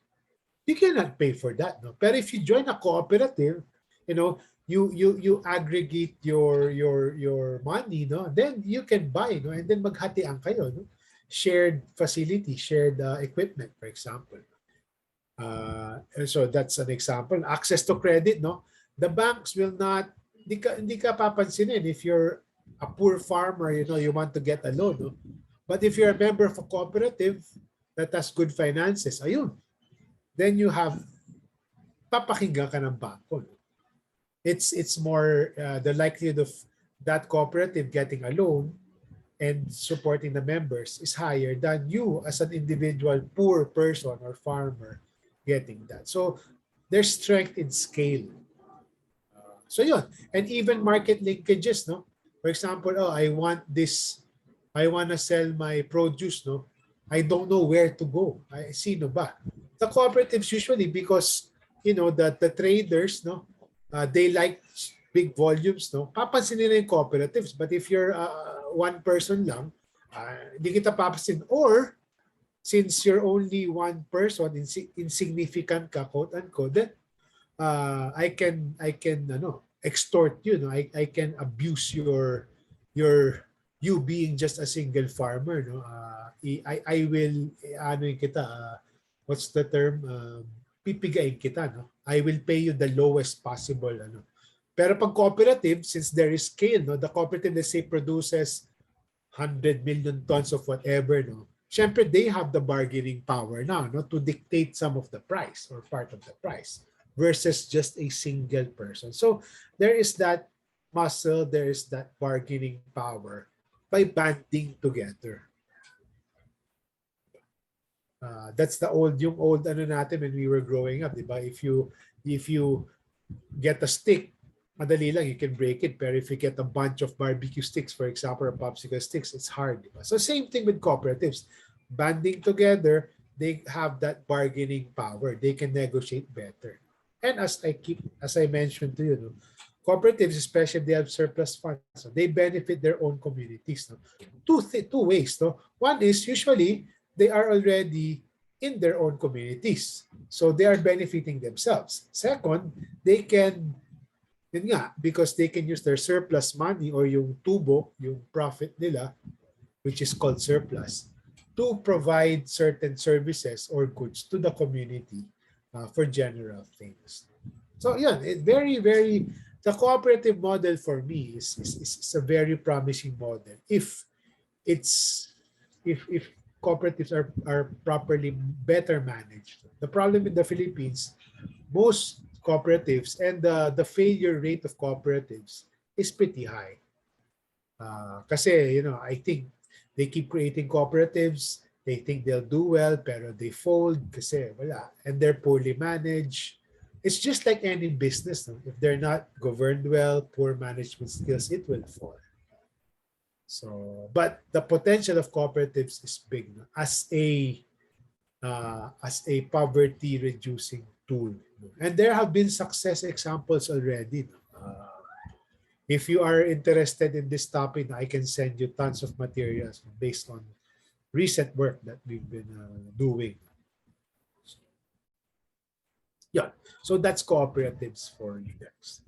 you cannot pay for that. But if you join a cooperative, you aggregate your money, then you can buy, and then maghatian kayo, shared facility, shared equipment, for example. And so that's an example. Access to credit, the banks will not, hindi ka papansinin if you're a poor farmer, you want to get a loan. But if you're a member of a cooperative that has good finances, ayun, then you have, papakinggan ka ng bangko. It's more the likelihood of that cooperative getting a loan and supporting the members is higher than you as an individual poor person or farmer getting that. So there's strength in scale. So yun. And even market linkages, For example, I want to sell my produce, I don't know where to go. Sino ba? The cooperatives usually, because the traders, they like big volumes, papansin nila yung cooperatives. But if you're one person lang, hindi kita papansin. Or since you're only one person, insignificant ka, quote unquote, then I can extort you, I can abuse you being just a single farmer, I will kita, what's the term, pipigain kita, no? I will pay you the lowest possible, ano. Pero pag cooperative, since there is scale, no, the cooperative, let's say, produces 100 million tons of whatever, no? Siyempre, they have the bargaining power now, no, to dictate some of the price or part of the price versus just a single person. So there is that muscle, there is that bargaining power by banding together. That's the yung old ano natin when we were growing up, di ba? If you get a stick, madali lang, you can break it. Pero if you get a bunch of barbecue sticks, for example, or popsicle sticks, it's hard. Diba? So same thing with cooperatives. Banding together, they have that bargaining power. They can negotiate better. And as I mentioned to you, no, cooperatives, especially if they have surplus funds, so they benefit their own communities. No? Two ways. No? One is usually they are already in their own communities. So they are benefiting themselves. Second, they can, yun nga, because they can use their surplus money or yung tubo, yung profit nila, which is called surplus, to provide certain services or goods to the community for general things. So yeah, the cooperative model for me is a very promising model if cooperatives are properly better managed. The problem in the Philippines, most cooperatives and the failure rate of cooperatives is pretty high. Kasi, I think they keep creating cooperatives, they think they'll do well, pero they fold kasi wala. And they're poorly managed. It's just like any business. No? If they're not governed well, poor management skills, it will fall. So, but the potential of cooperatives is big, no? As a poverty reducing tool. No? And there have been success examples already. No? If you are interested in this topic, I can send you tons of materials based on recent work that we've been doing. Yeah, so that's cooperatives for you guys.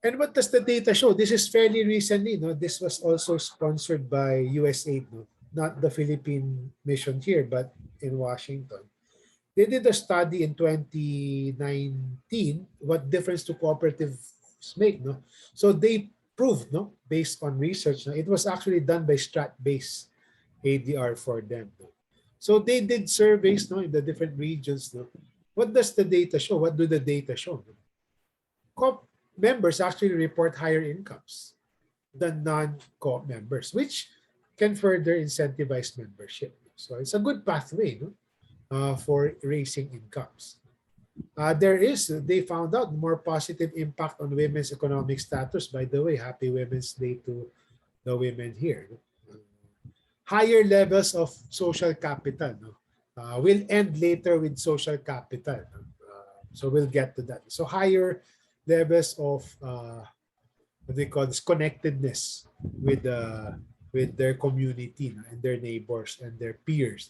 And what does the data show? This is fairly recently. No, this was also sponsored by USAID, no? Not the Philippine mission here, but in Washington. They did a study in 2019 what difference do cooperatives make. No, so they proved, no, based on research, no, it was actually done by strat-based ADR for them. No? So they did surveys, no, in the different regions. No? What does the data show? What do the data show? No? Members actually report higher incomes than non-co members, which can further incentivize membership. So it's a good pathway, no, for raising incomes. They found out more positive impact on women's economic status. By the way, happy Women's Day to the women here. Higher levels of social capital. No? We'll end later with social capital. So we'll get to that. So higher levels of what they call this connectedness with their community, no? And their neighbors and their peers.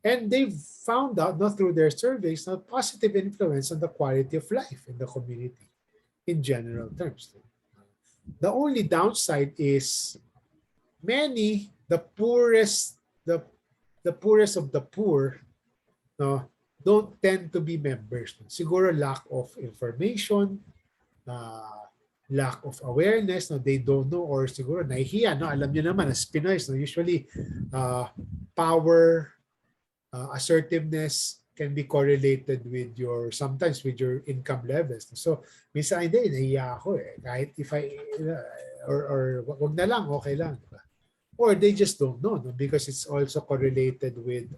And they've found out, not through their surveys, a positive influence on the quality of life in the community in general terms. The only downside is the poorest of the poor, no, don't tend to be members. Siguro lack of information, lack of awareness, no, they don't know, or siguro nahihiya, no, alam niyo naman as Pinoys, no, usually power, assertiveness can be correlated with sometimes with your income levels. So, minsan hindi, nahiya ako eh. Kahit if or wag na lang, okay lang. Diba? Or they just don't know, no? Because it's also correlated with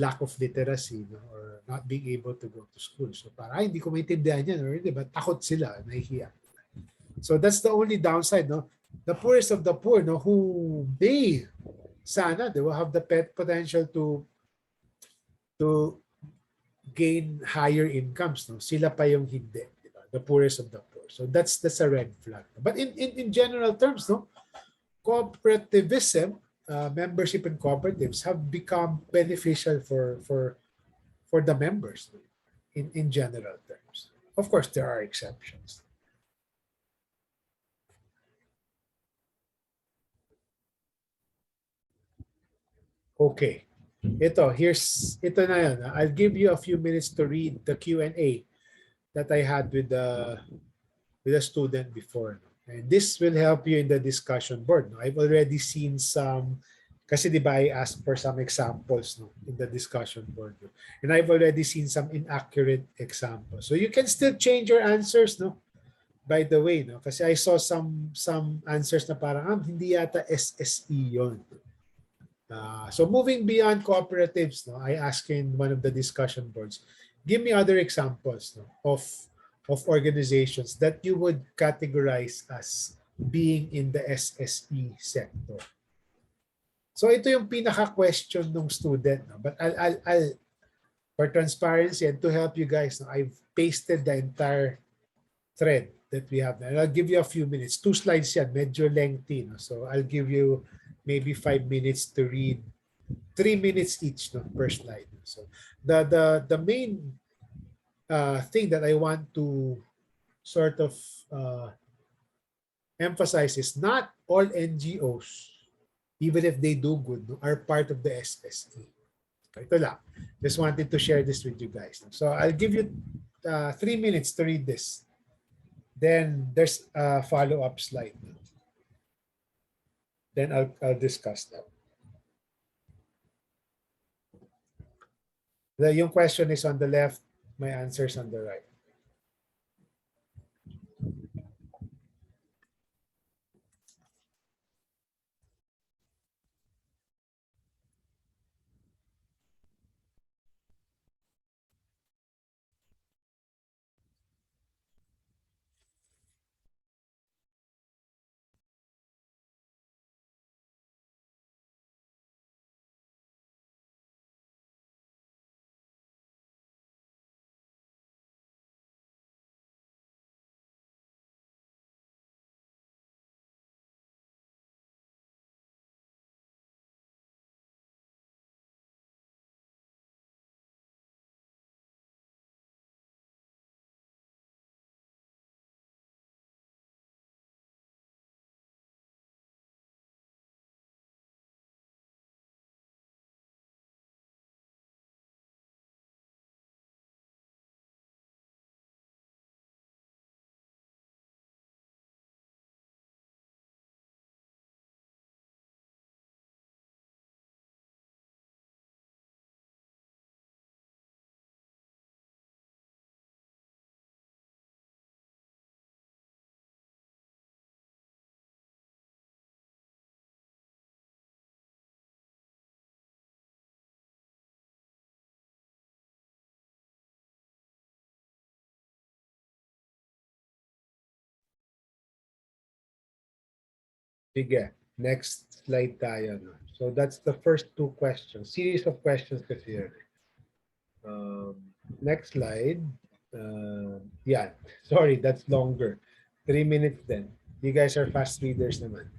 lack of literacy, no? Or not being able to go to school. So, hindi ko maintindihan yan, or hindi ba, takot sila, nahihiya. So, that's the only downside, no? The poorest of the poor, no, who sana they will have the potential to gain higher incomes, no? Sila pa yung hindi, diba? The poorest of the poor. So that's a red flag. But in general terms, no, cooperativism, membership in cooperatives have become beneficial for the members, no? In general terms. Of course, there are exceptions. Okay. ito na yan. I'll give you a few minutes to read the Q&A that I had with a student before. And this will help you in the discussion board. No? I've already seen some, kasi di ba I asked for some examples no, in the discussion board. No? And I've already seen some inaccurate examples. So you can still change your answers, no? By the way, no? Kasi I saw some answers na parang, hindi yata SSE yon. So moving beyond cooperatives, no, I asked in one of the discussion boards, give me other examples no, of organizations that you would categorize as being in the SSE sector. So ito yung pinaka-question ng student. No? But I'll for transparency and to help you guys, no, I've pasted the entire thread that we have. And I'll give you a few minutes. 2 slides yan, medyo lengthy. No? So I'll give you maybe 5 minutes to read 3 minutes each no, per slide. So the main thing that I want to sort of emphasize is not all NGOs, even if they do good, no, are part of the SSE. Ito lang. Just wanted to share this with you guys. So I'll give you 3 minutes to read this. Then there's a follow-up slide. Then I'll discuss that. Yung question is on the left, my answer is on the right. Sige, next slide tayo. No? So that's the first 2 questions. Series of questions kasi yan. Next slide. Yeah, sorry, that's longer. 3 minutes then. You guys are fast readers naman.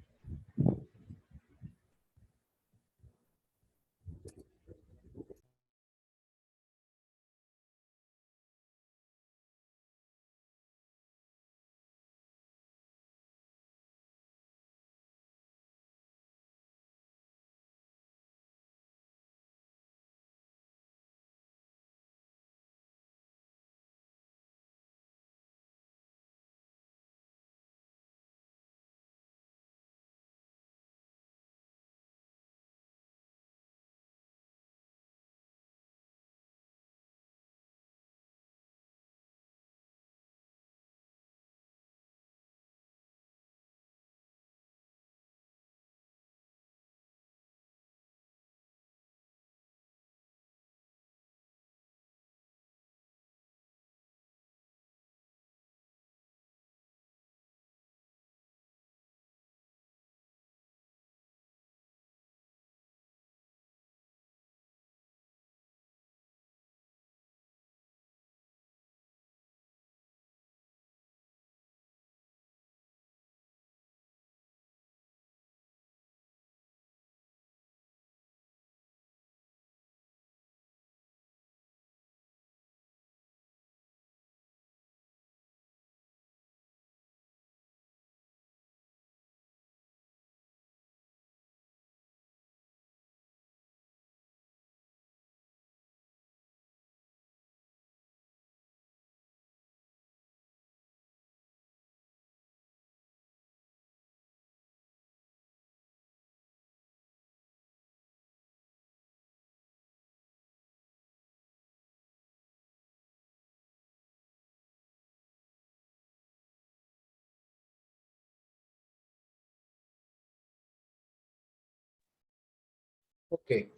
Okay.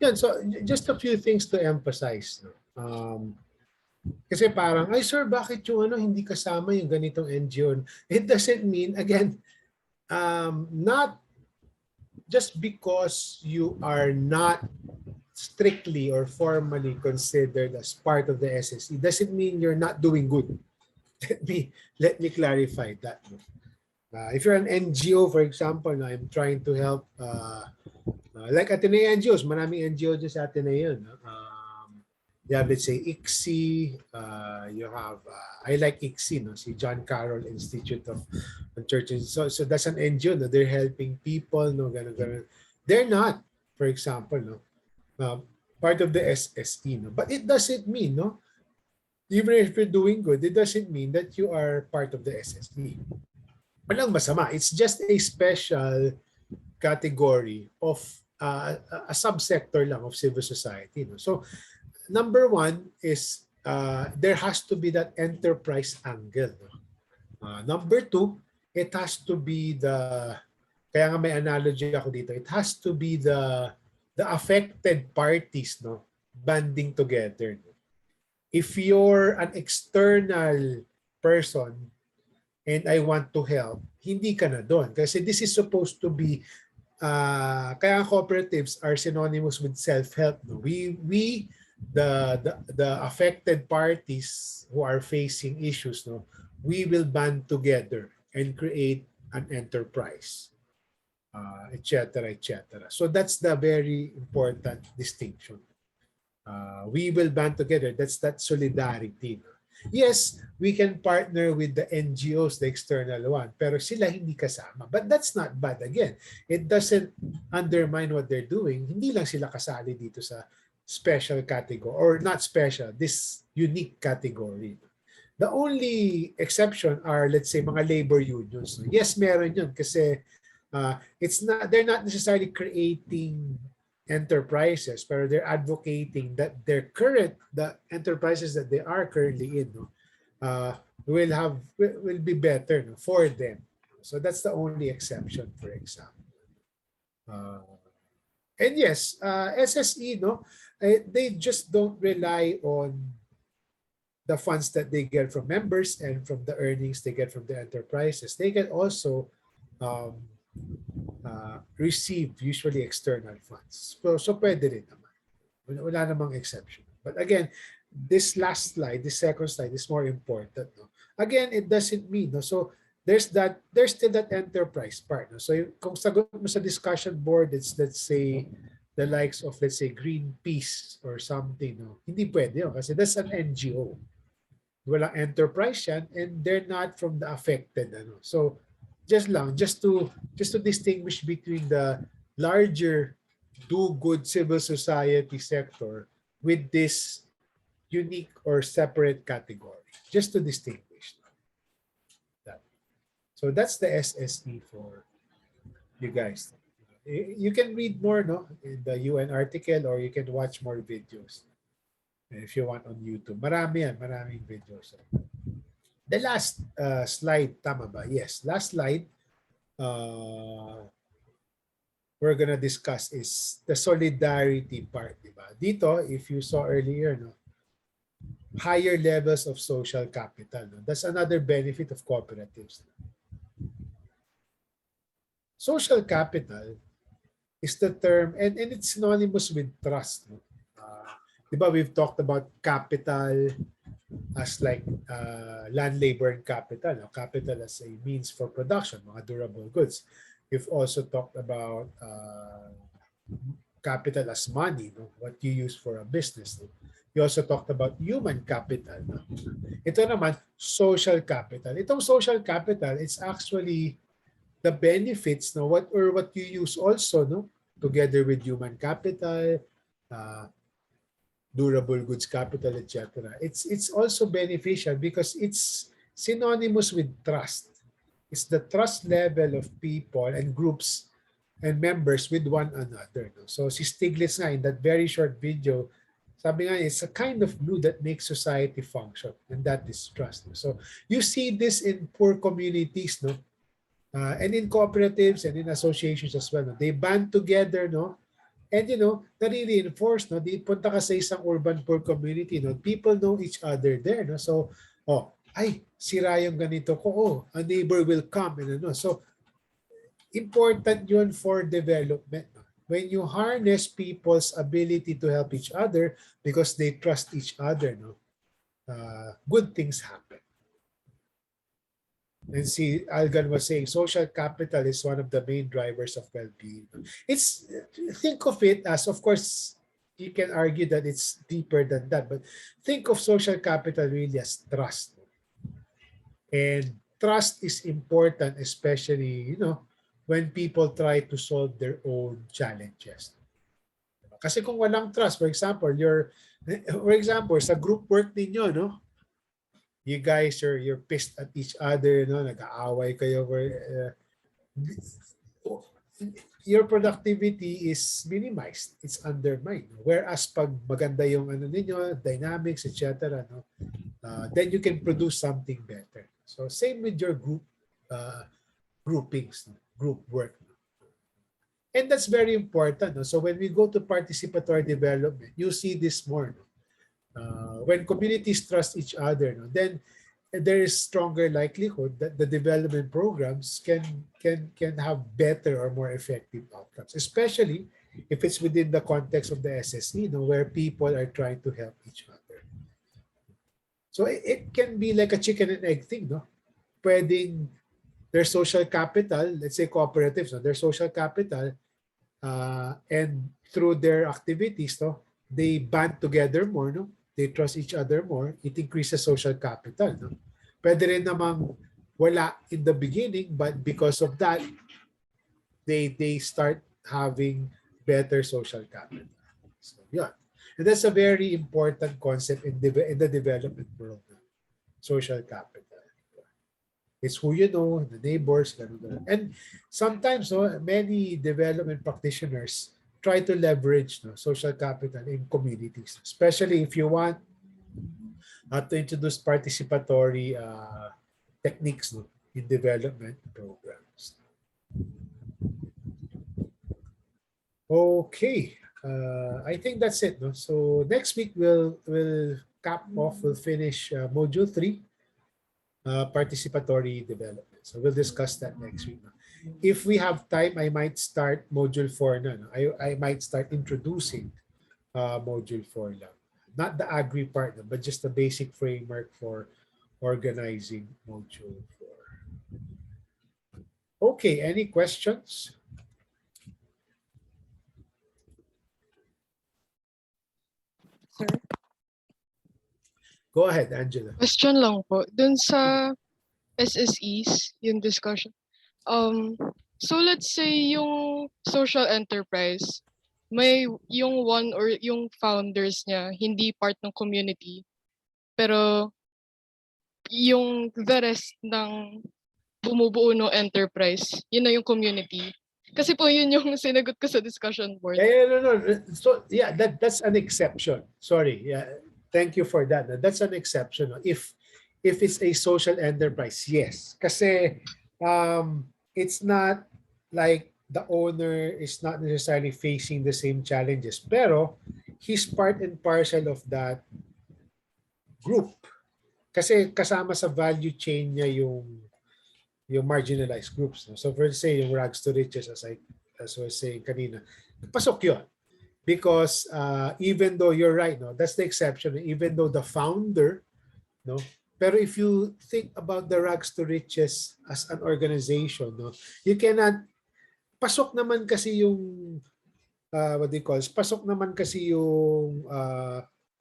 Yan, so just a few things to emphasize. No? Kasi parang, ay sir, bakit yung ano, hindi kasama yung ganitong NGO? It doesn't mean, again, not just because you are not strictly or formally considered as part of the SSE doesn't mean you're not doing good. Let me clarify that. If you're an NGO, for example, na I'm trying to help, like Ateneo NGOs, maraming NGO dyan sa Ateneo. No? You have, let's say, ICSI. You have, I like ICSI, no? Si John Carroll Institute of Churches. So that's an NGO. No? They're helping people. No? Ganun. They're not, for example, no? Part of the SSE. No? But it doesn't mean, no? Even if you're doing good, it doesn't mean that you are part of the SSE. Walang masama. It's just a special category of a subsector lang of civil society. No? So, number one is there has to be that enterprise angle. No? Number two, it has to be kaya nga may analogy ako dito, it has to be the affected parties, no, banding together. No? If you're an external person and I want to help, hindi ka na doon. Kasi this is supposed to be, kaya cooperatives are synonymous with self-help. No? The affected parties who are facing issues, no, we will band together and create an enterprise, etc., etc. So that's the very important distinction. We will band together. That's that solidarity. No? Yes, we can partner with the NGOs, the external one, pero sila hindi kasama. But that's not bad. Again, it doesn't undermine what they're doing. Hindi lang sila kasali dito sa special category, or not special, this unique category. The only exception are, let's say, mga labor unions. Yes, meron yun kasi they're not necessarily creating enterprises, pero they're advocating that the enterprises that they are currently in, no, will be better, no, for them. So that's the only exception, for example. And yes, SSE, no, they just don't rely on the funds that they get from members and from the earnings they get from the enterprises. They can also receive usually external funds. So pwede rin naman. Wala namang exception. But again, this last slide, this second slide is more important. No? Again, it doesn't mean, no? So there's still that enterprise part. No? So kung sagot mo sa discussion board, it's, let's say, the likes of, let's say, Greenpeace or something. No? Hindi pwede yun kasi that's an NGO. Walang enterprise yan and they're not from the affected. Ano? So just to distinguish between the larger do-good civil society sector with this unique or separate category, just to distinguish that. So that's the SSE for you guys. You can read more, no, in the UN article, or you can watch more videos if you want on YouTube. Maraming videos. The last slide, tama ba? Yes, last slide we're gonna discuss is the solidarity part, diba? Dito, if you saw earlier, no, higher levels of social capital. No? That's another benefit of cooperatives. Social capital is the term, and it's synonymous with trust. No? Diba, we've talked about capital as like land, labor, and capital. No? Capital as a means for production, mga durable goods. We've also talked about capital as money, no? What you use for a business. No? We also talked about human capital. No? Ito naman, social capital. Itong social capital, it's actually the benefits, no, what you use also, no, together with human capital, durable goods capital, etc. It's also beneficial because it's synonymous with trust. It's the trust level of people and groups and members with one another. No? So si Stiglitz nga in that very short video, sabi nga, it's a kind of glue that makes society function, and that is trust. No? So you see this in poor communities, no, and in cooperatives and in associations as well. No? They band together, no, And nare-reinforce, no? Di punta ka sa isang urban poor community, no? People know each other there, no? So, ay, sira yung ganito ko, a neighbor will come, and ano. So, important yun for development. No? When you harness people's ability to help each other because they trust each other, no? Good things happen. And see, Algan was saying social capital is one of the main drivers of well-being. Think of it as, of course, you can argue that it's deeper than that, but think of social capital really as trust. And trust is important, especially, when people try to solve their own challenges. Kasi kung walang trust, for example, sa group work ninyo, no? You guys you're pissed at each other, no? Nag-aaway kayo. Your productivity is minimized. It's undermined. Whereas pag maganda yung ninyo, dynamics, etc., no? Then you can produce something better. So same with your groupings, no? Group work. No? And that's very important. No? So when we go to participatory development, you see this more. No? When communities trust each other, no, then there is stronger likelihood that the development programs can have better or more effective outcomes, especially if it's within the context of the SSE, where people are trying to help each other. So it can be like a chicken and egg thing, no? Pwedeng their social capital, let's say cooperatives, no? Their social capital, and through their activities, no, they band together more, no? They trust each other more, it increases social capital. No? Pwede rin namang wala in the beginning, but because of that, they start having better social capital. So, yeah. And that's a very important concept in the development world. No? Social capital. It's who you know, the neighbors, ganun. And sometimes, no, many development practitioners try to leverage, no, social capital in communities, especially if you want to introduce participatory techniques, no, in development programs. Okay, I think that's it. No? So next week we'll finish module 3, participatory development. So we'll discuss that next week. No? If we have time, I might start module 4 na. No? I might start introducing module 4 lang. Not the agri part, no? But just the basic framework for organizing module 4. Okay, any questions? Sir? Go ahead, Angela. Question lang po. Dun sa SSEs, yung discussion. So let's say yung social enterprise, may yung one or yung founders niya hindi part ng community, pero yung the rest ng bumubuo ng enterprise, yun na yung community. Kasi po yun yung sinagot ko sa discussion board. No. So yeah, that's an exception. Sorry. Yeah, thank you for that. That's an exception. If it's a social enterprise, yes. Kasi it's not like the owner is not necessarily facing the same challenges, pero he's part and parcel of that group. Kasi kasama sa value chain niya yung marginalized groups. So for say, yung rags to riches, as I was saying kanina, pasok yun. Because even though you're right, no, that's the exception. Even though the founder, no, pero if you think about the rags to riches as an organization, no, you cannot, pasok naman kasi yung pasok naman kasi yung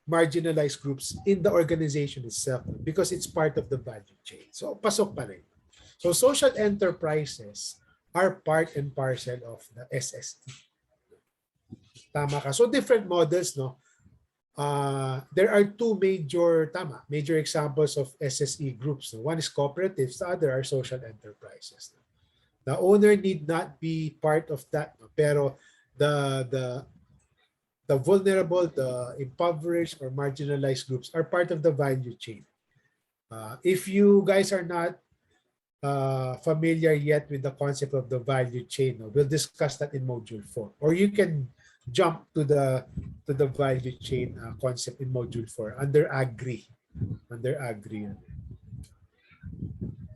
marginalized groups in the organization itself, no, because it's part of the value chain. So pasok pa rin. So social enterprises are part and parcel of the SSE. Tama ka. So different models, no? There are two major examples of SSE groups. No? One is cooperatives, the other are social enterprises. No? The owner need not be part of that, no? Pero the vulnerable, the impoverished or marginalized groups are part of the value chain. If you guys are not familiar yet with the concept of the value chain, no? We'll discuss that in module 4. Or you can jump to the value chain concept in module 4 under agri. Under agri.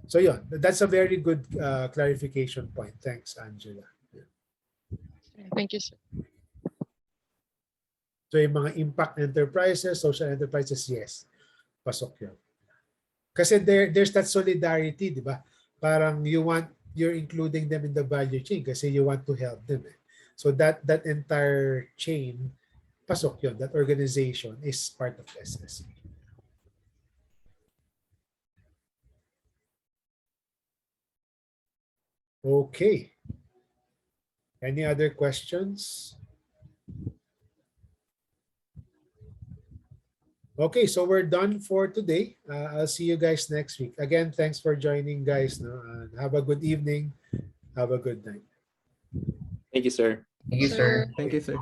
So yeah, that's a very good clarification point. Thanks, Angela. Thank you, sir. So yung mga impact enterprises, social enterprises, yes, pasok yun. Kasi there's that solidarity, di ba? Parang you're including them in the value chain kasi you want to help them. So that entire chain, pasok yun. That organization is part of SSE. Okay. Any other questions? Okay, so we're done for today. I'll see you guys next week. Again, thanks for joining, guys. No? Have a good evening. Have a good night. Thank you, sir. Thank you, sir. Sir. Thank you, sir.